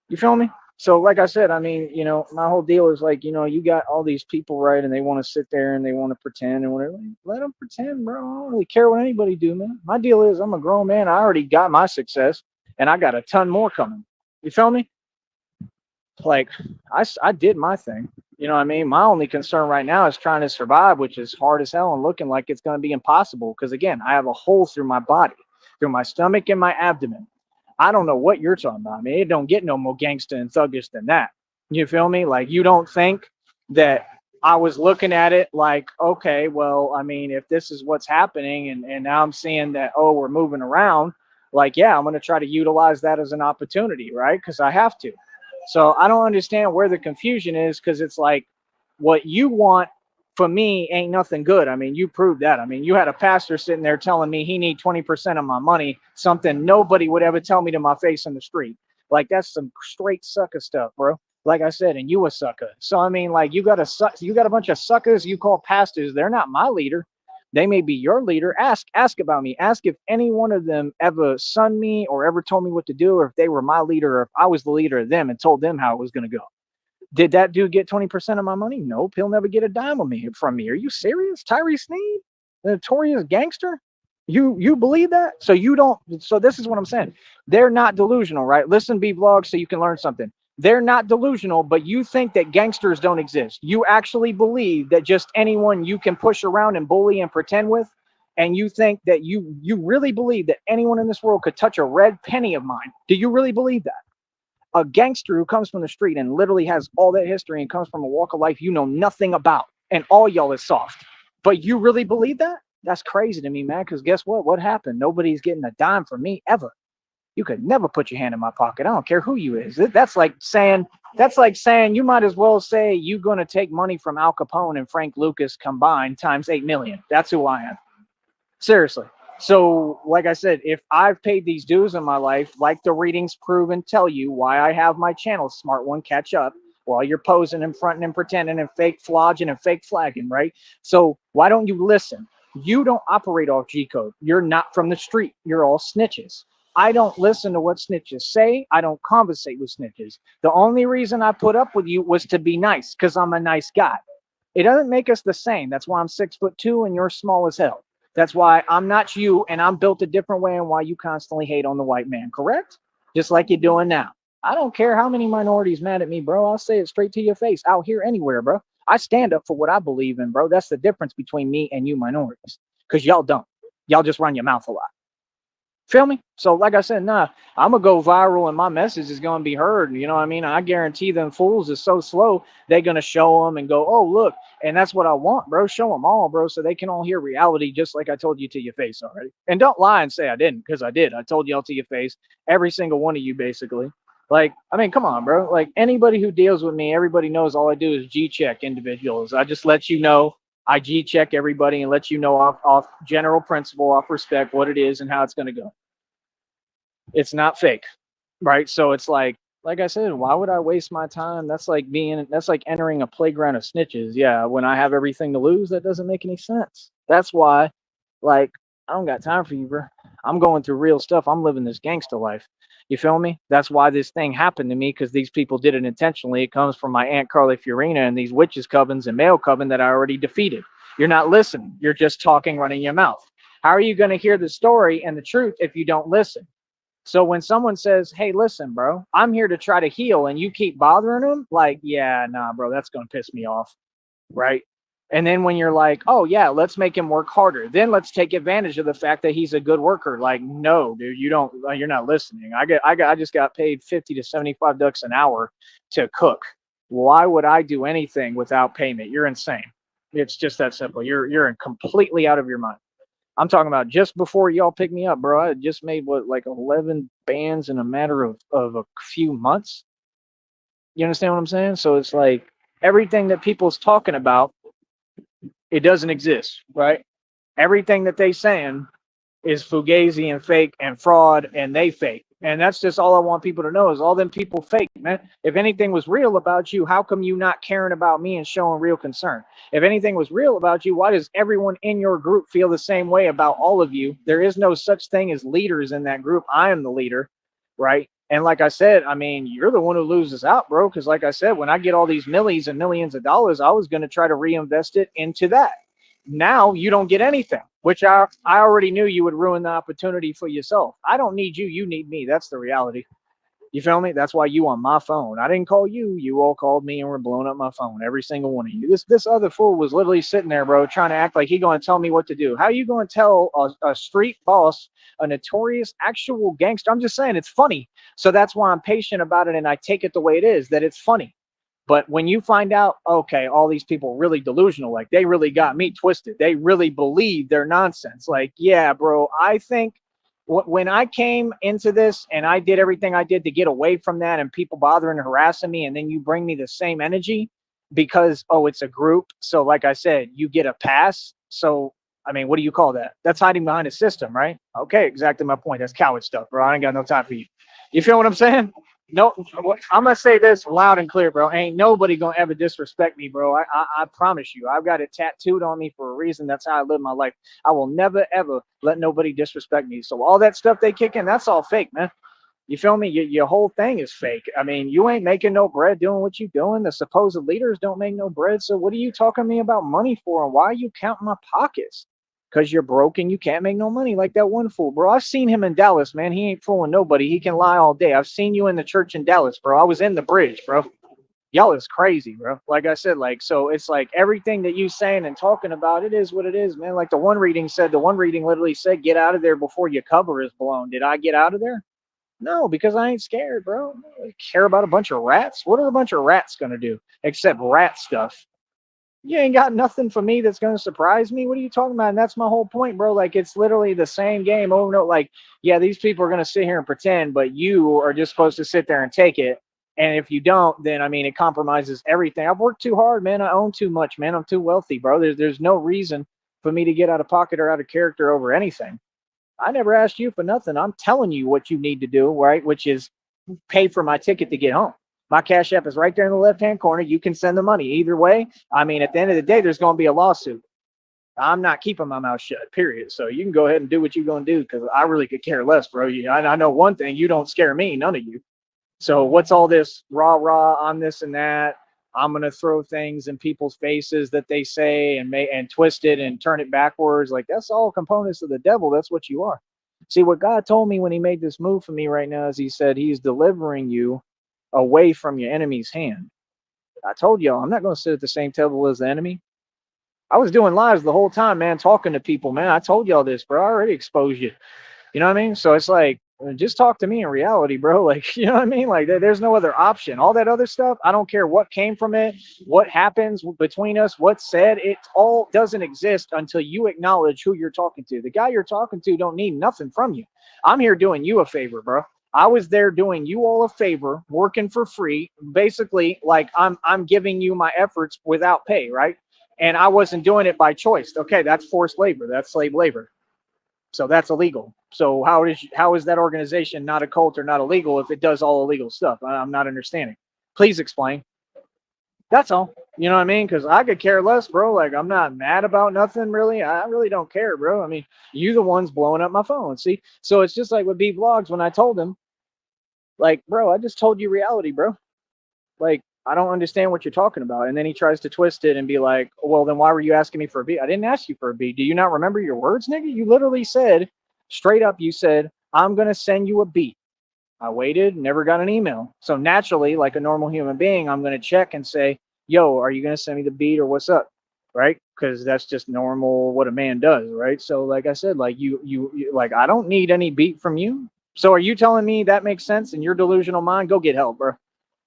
You feel me? So, like I said, I mean, my whole deal is like, you got all these people, right? And they want to sit there and they want to pretend and whatever. Let them pretend, bro. I don't really care what anybody do, man. My deal is I'm a grown man. I already got my success and I got a ton more coming. You feel me? Like, I did my thing. You know what I mean? My only concern right now is trying to survive, which is hard as hell and looking like it's going to be impossible. Because again, I have a hole through my body, through my stomach and my abdomen. I don't know what you're talking about. I mean, it don't get no more gangster and thuggish than that. You feel me? Like, you don't think that I was looking at it like, okay, well, I mean, if this is what's happening and now I'm seeing that, oh, we're moving around, like, yeah, I'm going to try to utilize that as an opportunity, right? Because I have to. So I don't understand where the confusion is because it's like what you want for me ain't nothing good. I mean, you proved that. I mean, you had a pastor sitting there telling me he need 20% of my money, something nobody would ever tell me to my face in the street. Like, that's some straight sucker stuff, bro. Like I said, and you a sucker. So I mean, like, you got a bunch of suckers you call pastors. They're not my leader. They may be your leader. Ask about me. Ask if any one of them ever sunned me or ever told me what to do, or if they were my leader, or if I was the leader of them and told them how it was going to go. Did that dude get 20% of my money? Nope. He'll never get a dime of me from me. Are you serious? Tyree Sneed, the notorious gangster? You believe that? So you don't. So this is what I'm saying. They're not delusional, right? Listen, Bvlogs, so you can learn something. They're not delusional, but you think that gangsters don't exist. You actually believe that just anyone you can push around and bully and pretend with, and you think that you really believe that anyone in this world could touch a red penny of mine. Do you really believe that? A gangster who comes from the street and literally has all that history and comes from a walk of life you know nothing about, and all y'all is soft. But you really believe that? That's crazy to me, man. Because guess what? What happened? Nobody's getting a dime from me ever. You could never put your hand in my pocket. I don't care who you is. That's like saying you might as well say you're gonna take money from Al Capone and Frank Lucas combined times 8 million. That's who I am. Seriously. So, like I said, if I've paid these dues in my life, like the readings prove and tell you why I have my channel, Smart One, catch up, while you're posing and fronting and pretending and fake flogging and fake flagging, right? So, why don't you listen? You don't operate off G code. You're not from the street. You're all snitches. I don't listen to what snitches say. I don't conversate with snitches. The only reason I put up with you was to be nice because I'm a nice guy. It doesn't make us the same. That's why I'm 6'2" and you're small as hell. That's why I'm not you and I'm built a different way and why you constantly hate on the white man, correct? Just like you're doing now. I don't care how many minorities mad at me, bro. I'll say it straight to your face out here anywhere, bro. I stand up for what I believe in, bro. That's the difference between me and you minorities. Because y'all don't. Y'all just run your mouth a lot. Feel me? So, like I said, nah, I'm gonna go viral and my message is gonna be heard. You know what I mean? I guarantee them fools is so slow, they're gonna show them and go, oh, look. And that's what I want, bro. Show them all, bro, so they can all hear reality just like I told you to your face already. And don't lie and say I didn't, because I did. I told y'all to your face, every single one of you, basically. Like, I mean, come on, bro. Like, anybody who deals with me, everybody knows all I do is G check individuals. I just let you know I G check everybody and let you know off general principle, off respect, what it is and how it's going to go. It's not fake, right? So it's like I said, why would I waste my time? That's like entering a playground of snitches. Yeah, when I have everything to lose, that doesn't make any sense. That's why, like, I don't got time for you, bro. I'm going through real stuff. I'm living this gangster life. You feel me? That's why this thing happened to me because these people did it intentionally. It comes from my Aunt Carly Fiorina and these witches covens and male coven that I already defeated. You're not listening. You're just talking, running your mouth. How are you going to hear the story and the truth if you don't listen? So when someone says, "Hey, listen, bro, I'm here to try to heal," and you keep bothering them, like, yeah, nah, bro, that's gonna piss me off, right? And then when you're like, "Oh yeah, let's make him work harder," then let's take advantage of the fact that he's a good worker. Like, no, dude, you don't. You're not listening. I just got paid 50 to 75 ducks an hour to cook. Why would I do anything without payment? You're insane. It's just that simple. You're completely out of your mind. I'm talking about just before y'all picked me up, bro. I had just made what, like 11 bands in a matter of a few months. You understand what I'm saying? So it's like everything that people's talking about, it doesn't exist, right? Everything that they saying, is fugazi and fake and fraud, and they fake. And that's just all I want people to know is all them people fake, man. If anything was real about you, how come you not caring about me and showing real concern? If anything was real about you, why does everyone in your group feel the same way about all of you? There is no such thing as leaders in that group. I am the leader, right? And like I said, I mean, you're the one who loses out, bro. Because like I said, when I get all these millies and millions of dollars, I was going to try to reinvest it into that. Now you don't get anything, which I already knew you would ruin the opportunity for yourself. I don't need you. You need me. That's the reality. You feel me? That's why you on my phone. I didn't call you. You all called me and were blowing up my phone. Every single one of you. This other fool was literally sitting there, bro, trying to act like he going to tell me what to do. How you going to tell a street boss, a notorious actual gangster? I'm just saying it's funny. So that's why I'm patient about it and I take it the way it is, that it's funny. But when you find out, okay, all these people are really delusional, like they really got me twisted. They really believe their nonsense. Like, yeah, bro, I think when I came into this and I did everything I did to get away from that and people bothering and harassing me, and then you bring me the same energy because, oh, it's a group. So, like I said, you get a pass. So, I mean, what do you call that? That's hiding behind a system, right? Okay, exactly my point. That's coward stuff, bro. I ain't got no time for you. You feel what I'm saying? No, I'm gonna say this loud and clear, bro. Ain't nobody gonna ever disrespect me, bro. I promise you. I've got it tattooed on me for a reason. That's how I live my life. I will never ever let nobody disrespect me. So all that stuff they kick in, that's all fake, man. You feel me? Your whole thing is fake. I mean, you ain't making no bread doing what you doing. The supposed leaders don't make no bread. So what are you talking to me about money for? And why are you counting my pockets? Because you're broke and you can't make no money like that one fool, bro. I've seen him in Dallas, man. He ain't fooling nobody. He can lie all day. I've seen you in the church in Dallas, bro. I was in the bridge, bro. Y'all is crazy, bro. Like I said, like, so it's like everything that you saying and talking about, it is what it is, man. Like the one reading literally said, get out of there before your cover is blown. Did I get out of there? No, because I ain't scared, bro. I care about a bunch of rats. What are a bunch of rats gonna do except rat stuff? You ain't got nothing for me that's gonna surprise me. What are you talking about? And that's my whole point, bro. Like it's literally the same game over and over. Like, yeah, these people are gonna sit here and pretend, but you are just supposed to sit there and take it. And if you don't, then I mean, it compromises everything. I've worked too hard, man. I own too much, man. I'm too wealthy, bro. There's no reason for me to get out of pocket or out of character over anything. I never asked you for nothing. I'm telling you what you need to do, right? Which is pay for my ticket to get home. My Cash App is right there in the left hand corner. You can send the money. Either way, I mean, at the end of the day, there's going to be a lawsuit. I'm not keeping my mouth shut, period. So you can go ahead and do what you're going to do because I really could care less, bro. I know one thing, you don't scare me, none of you. So what's all this rah on this and that? I'm gonna throw things in people's faces that they say and twist it and turn it backwards. Like that's all components of the devil. That's what you are. See what God told me when He made this move for me right now is He said He's delivering you away from your enemy's hand. I told y'all I'm not gonna sit at the same table as the enemy. I was doing lives the whole time, man, talking to people, man. I told y'all this, bro. I already exposed you. You know what I mean? So it's like, just talk to me in reality, bro. Like, you know what I mean? Like, there's no other option. All that other stuff, I don't care what came from it, what happens between us, what's said. It all doesn't exist until you acknowledge who you're talking to. The guy you're talking to don't need nothing from you. I'm here doing you a favor, bro. I was there doing you all a favor, working for free. Basically, like I'm giving you my efforts without pay, right? And I wasn't doing it by choice. Okay, that's forced labor. That's slave labor. So that's illegal. So how is that organization not a cult or not illegal if it does all illegal stuff? I'm not understanding. Please explain. That's all. You know what I mean? Because I could care less, bro. Like I'm not mad about nothing really. I really don't care, bro. I mean, you the ones blowing up my phone. See, so it's just like with Bvlogs when I told him, like, bro, I just told you reality, bro. Like I don't understand what you're talking about. And then he tries to twist it and be like, well, then why were you asking me for a beat? I didn't ask you for a beat. Do you not remember your words, nigga? You literally said, straight up, you said, I'm going to send you a beat. I waited, never got an email. So naturally, like a normal human being, I'm going to check and say, yo, are you going to send me the beat or what's up? Right? Because that's just normal what a man does, right? So like I said, like you like I don't need any beat from you. So are you telling me that makes sense in your delusional mind? Go get help, bro.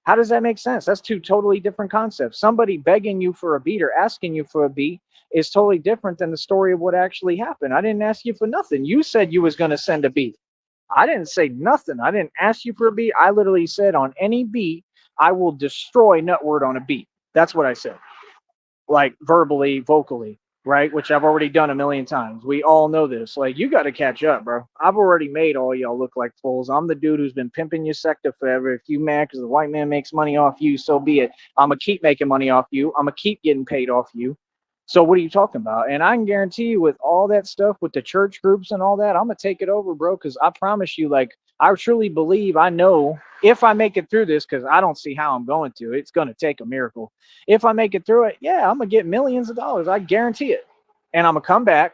How does that make sense? That's two totally different concepts. Somebody begging you for a beat or asking you for a beat is totally different than the story of what actually happened. I didn't ask you for nothing. You said you was going to send a beat. I didn't say nothing. I didn't ask you for a beat. I literally said on any beat, I will destroy Nutword on a beat. That's what I said. Like verbally, vocally, right? Which I've already done a million times. We all know this. Like, you got to catch up, bro. I've already made all y'all look like fools. I'm the dude who's been pimping your sector forever. If you mad because the white man makes money off you, so be it. I'm going to keep making money off you. I'm going to keep getting paid off you. So what are you talking about? And I can guarantee you with all that stuff with the church groups and all that, I'm going to take it over, bro, because I promise you, like, I truly believe, I know if I make it through this, because I don't see how I'm going to, it's going to take a miracle. If I make it through it, yeah, I'm going to get millions of dollars. I guarantee it. And I'm going to come back.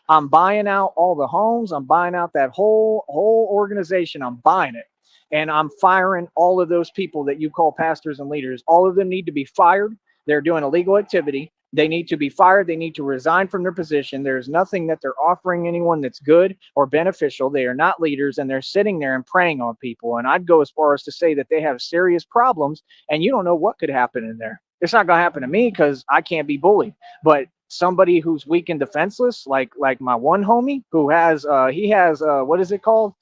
I'm buying out all the homes. I'm buying out that whole organization. I'm buying it. And I'm firing all of those people that you call pastors and leaders. All of them need to be fired. They're doing illegal activity. They need to be fired. They need to resign from their position. There's nothing that they're offering anyone that's good or beneficial. They are not leaders, and they're sitting there and preying on people. And I'd go as far as to say that they have serious problems, and you don't know what could happen in there. It's not going to happen to me because I can't be bullied. But somebody who's weak and defenseless, like my one homie who has he has what is it called?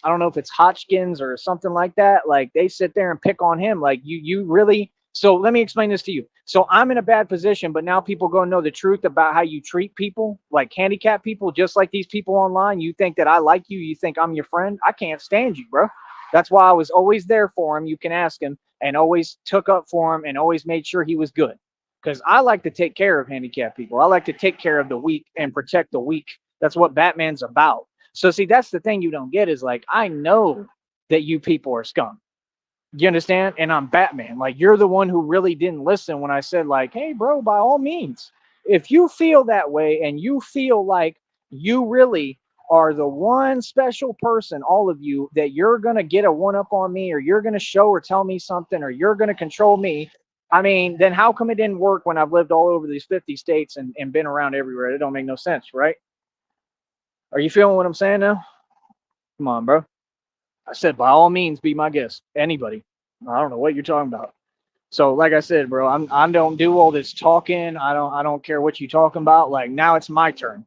I don't know if it's Hodgkins or something like that. Like, they sit there and pick on him. Like, you really. So let me explain this to you. So I'm in a bad position, but now people go know the truth about how you treat people, like handicapped people, just like these people online. You think that I like you. You think I'm your friend. I can't stand you, bro. That's why I was always there for him. You can ask him, and always took up for him and always made sure he was good. Because I like to take care of handicapped people. I like to take care of the weak and protect the weak. That's what Batman's about. So see, that's the thing you don't get is, like, I know that you people are scum. You understand? And I'm Batman. Like, you're the one who really didn't listen when I said, like, hey, bro, by all means, if you feel that way and you feel like you really are the one special person, all of you, that you're going to get a one up on me, or you're going to show or tell me something, or you're going to control me. I mean, then how come it didn't work when I've lived all over these 50 states and been around everywhere? It don't make no sense, right? Are you feeling what I'm saying now? Come on, bro. I said, by all means, be my guest. Anybody. I don't know what you're talking about. So, like I said, bro, I don't do all this talking. I don't care what you talking about. Like, now it's my turn.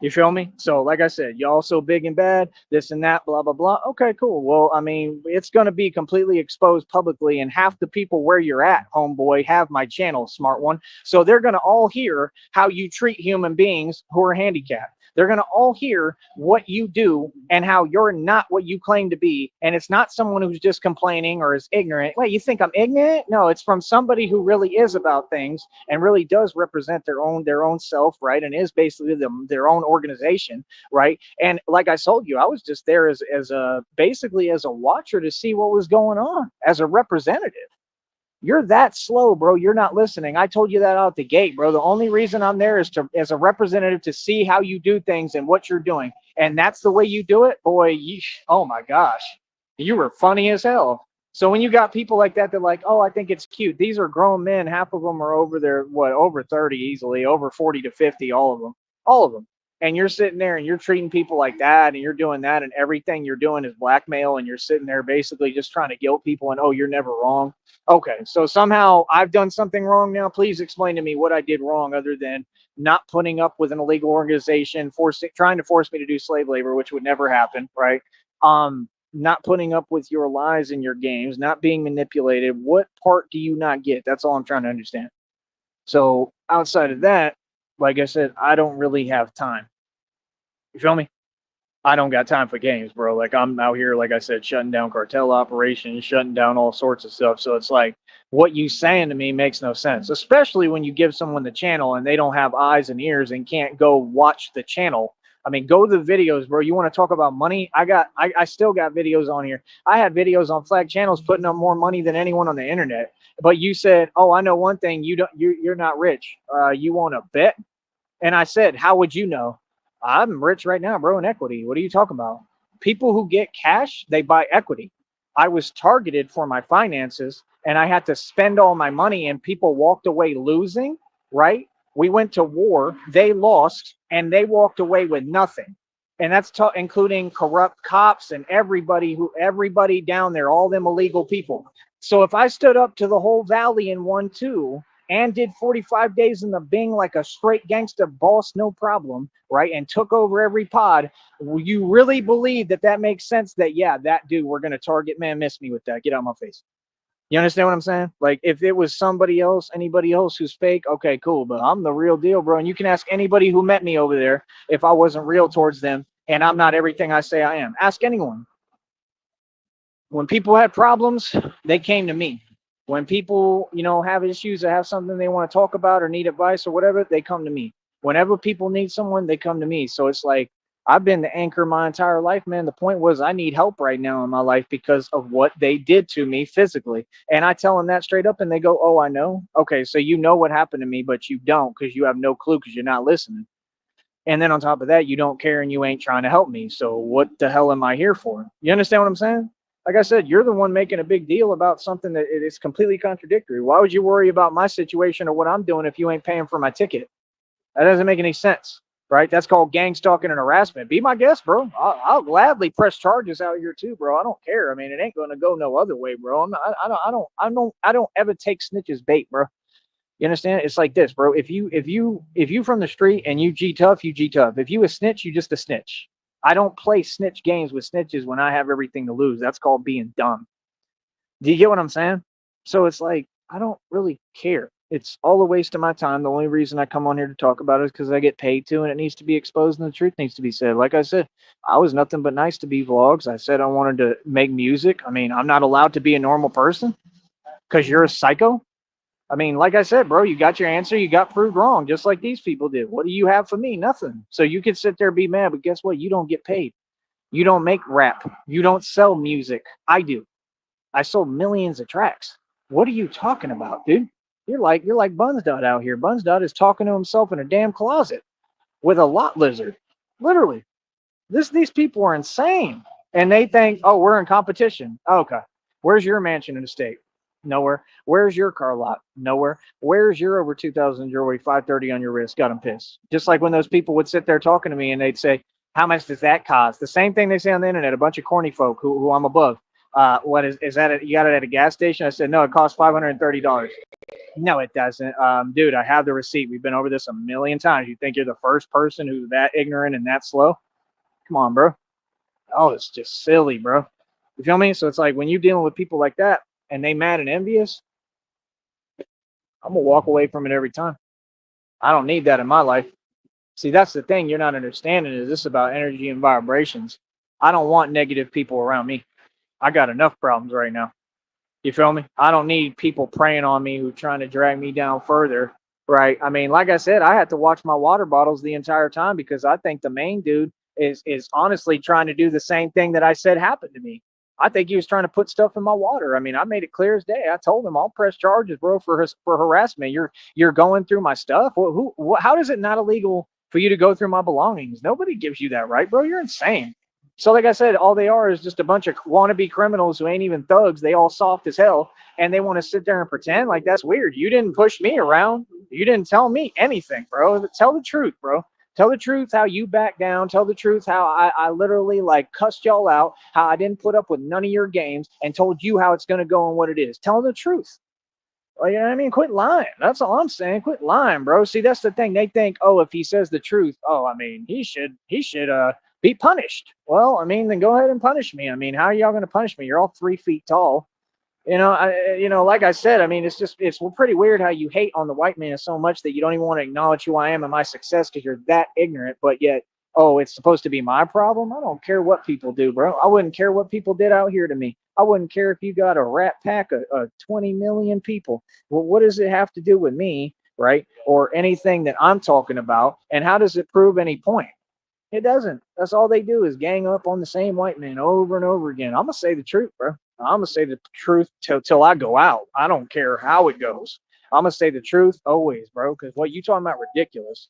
You feel me? So, like I said, y'all so big and bad, this and that, blah blah blah. Okay, cool. Well, I mean, it's gonna be completely exposed publicly, and half the people where you're at, homeboy, have my channel, smart one. So they're gonna all hear how you treat human beings who are handicapped. They're going to all hear what you do and how you're not what you claim to be. And it's not someone who's just complaining or is ignorant. Wait, you think I'm ignorant? No, it's from somebody who really is about things and really does represent their own self, right? And is basically their own organization, right? And like I told you, I was just there as a basically as a watcher to see what was going on as a representative. You're that slow, bro. You're not listening. I told you that out the gate, bro. The only reason I'm there is to, as a representative, to see how you do things and what you're doing. And that's the way you do it, boy. Oh my gosh, you were funny as hell. So when you got people like that, they're like, oh, I think it's cute. These are grown men. Half of them are over there, what, over 30 easily, over 40 to 50, all of them. And you're sitting there and you're treating people like that, and you're doing that, and everything you're doing is blackmail, and you're sitting there basically just trying to guilt people and, oh, you're never wrong. Okay, so somehow I've done something wrong now. Please explain to me what I did wrong other than not putting up with an illegal organization, trying to force me to do slave labor, which would never happen, right? Not putting up with your lies and your games, not being manipulated. What part do you not get? That's all I'm trying to understand. So outside of that, like I said, I don't really have time. You feel me? I don't got time for games, bro. Like, I'm out here, like I said, shutting down cartel operations, shutting down all sorts of stuff. So it's like, what you saying to me makes no sense, especially when you give someone the channel and they don't have eyes and ears and can't go watch the channel. I mean, go to the videos, bro. You want to talk about money? I still got videos on here. I had videos on flag channels putting up more money than anyone on the internet. But you said, oh, I know one thing. You're not rich. You want to bet? And I said, how would you know? I'm rich right now, bro, in equity. What are you talking about? People who get cash, they buy equity. I was targeted for my finances and I had to spend all my money, and people walked away losing, right? We went to war, they lost, and they walked away with nothing. And that's including corrupt cops and everybody down there, all them illegal people. So if I stood up to the whole valley and won too, and did 45 days in the Bing like a straight gangster boss, no problem, right? And took over every pod. You really believe that makes sense? That, yeah, that dude, we're going to target, man, miss me with that. Get out of my face. You understand what I'm saying? Like if it was somebody else, anybody else who's fake, okay, cool. But I'm the real deal, bro. And you can ask anybody who met me over there if I wasn't real towards them and I'm not everything I say I am. Ask anyone. When people had problems, they came to me. When people, have issues or have something they want to talk about or need advice or whatever, they come to me. Whenever people need someone, they come to me. So it's like I've been the anchor my entire life, man. The point was I need help right now in my life because of what they did to me physically. And I tell them that straight up and they go, "Oh, I know." Okay, so you know what happened to me, but you don't because you have no clue because you're not listening. And then on top of that, you don't care and you ain't trying to help me. So what the hell am I here for? You understand what I'm saying? Like I said, you're the one making a big deal about something that is completely contradictory. Why would you worry about my situation or what I'm doing if you ain't paying for my ticket? That doesn't make any sense, right? That's called gang stalking and harassment. Be my guest, bro. I'll gladly press charges out here too, bro. I don't care. I mean, it ain't gonna go no other way, bro. I'm not, I don't ever take snitches bait, bro. You understand? It's like this, bro. If you from the street and you G tough, you G tough. If you a snitch, you just a snitch. I don't play snitch games with snitches when I have everything to lose. That's called being dumb. Do you get what I'm saying? So it's like I don't really care. It's all a waste of my time. The only reason I come on here to talk about it is because I get paid to, and it needs to be exposed, and the truth needs to be said. Like I said, I was nothing but nice to Bvlogs. I said I wanted to make music. I mean, I'm not allowed to be a normal person because you're a psycho. I mean, like I said, bro, you got your answer. You got proved wrong, just like these people did. What do you have for me? Nothing. So you can sit there and be mad, but guess what? You don't get paid. You don't make rap. You don't sell music. I do. I sold millions of tracks. What are you talking about, dude? You're like Bunsdot out here. Bunsdot is talking to himself in a damn closet with a lot lizard. Literally. These people are insane. And they think, oh, we're in competition. Okay. Where's your mansion in the state? Nowhere. Where's your car lot? Nowhere. Where's your over 2,000 jewelry, 530 on your wrist? Got them pissed. Just like when those people would sit there talking to me and they'd say, how much does that cost? The same thing they say on the internet, a bunch of corny folk who I'm above. What is that? You got it at a gas station? I said, no, it costs $530. No, it doesn't. Dude, I have the receipt. We've been over this a million times. You think you're the first person who's that ignorant and that slow? Come on, bro. Oh, it's just silly, bro. You feel me? So it's like when you're dealing with people like that and they mad and envious, I'm gonna walk away from it every time. I don't need that in my life. See, that's the thing you're not understanding is this about energy and vibrations. I don't want negative people around me. I got enough problems right now. You feel me? I don't need people preying on me who trying to drag me down further. Right. I mean, like I said, I had to watch my water bottles the entire time because I think the main dude is honestly trying to do the same thing that I said happened to me. I think he was trying to put stuff in my water. I mean, I made it clear as day. I told him I'll press charges, bro, for harassment. You're going through my stuff. How is it not illegal for you to go through my belongings? Nobody gives you that right, bro. You're insane. So, like I said, all they are is just a bunch of wannabe criminals who ain't even thugs. They all soft as hell, and they want to sit there and pretend like that's weird. You didn't push me around. You didn't tell me anything, bro. Tell the truth, bro. Tell the truth how you back down. Tell the truth how I literally like cussed y'all out, how I didn't put up with none of your games and told you how it's going to go and what it is. Tell the truth. Well, you know what I mean? Quit lying. That's all I'm saying. Quit lying, bro. See, that's the thing. They think, oh, if he says the truth, oh, I mean, he should be punished. Well, I mean, then go ahead and punish me. I mean, how are y'all going to punish me? You're all 3 feet tall. Like I said, I mean, it's pretty weird how you hate on the white man so much that you don't even want to acknowledge who I am and my success because you're that ignorant. But yet, oh, it's supposed to be my problem. I don't care what people do, bro. I wouldn't care what people did out here to me. I wouldn't care if you got a rat pack of 20 million people. Well, what does it have to do with me, right? Or anything that I'm talking about? And how does it prove any point? It doesn't. That's all they do is gang up on the same white man over and over again. I'm gonna say the truth, bro. I'm gonna say the truth till I go out. I don't care how it goes. I'm gonna say the truth always, bro. Because what you talking about ridiculous.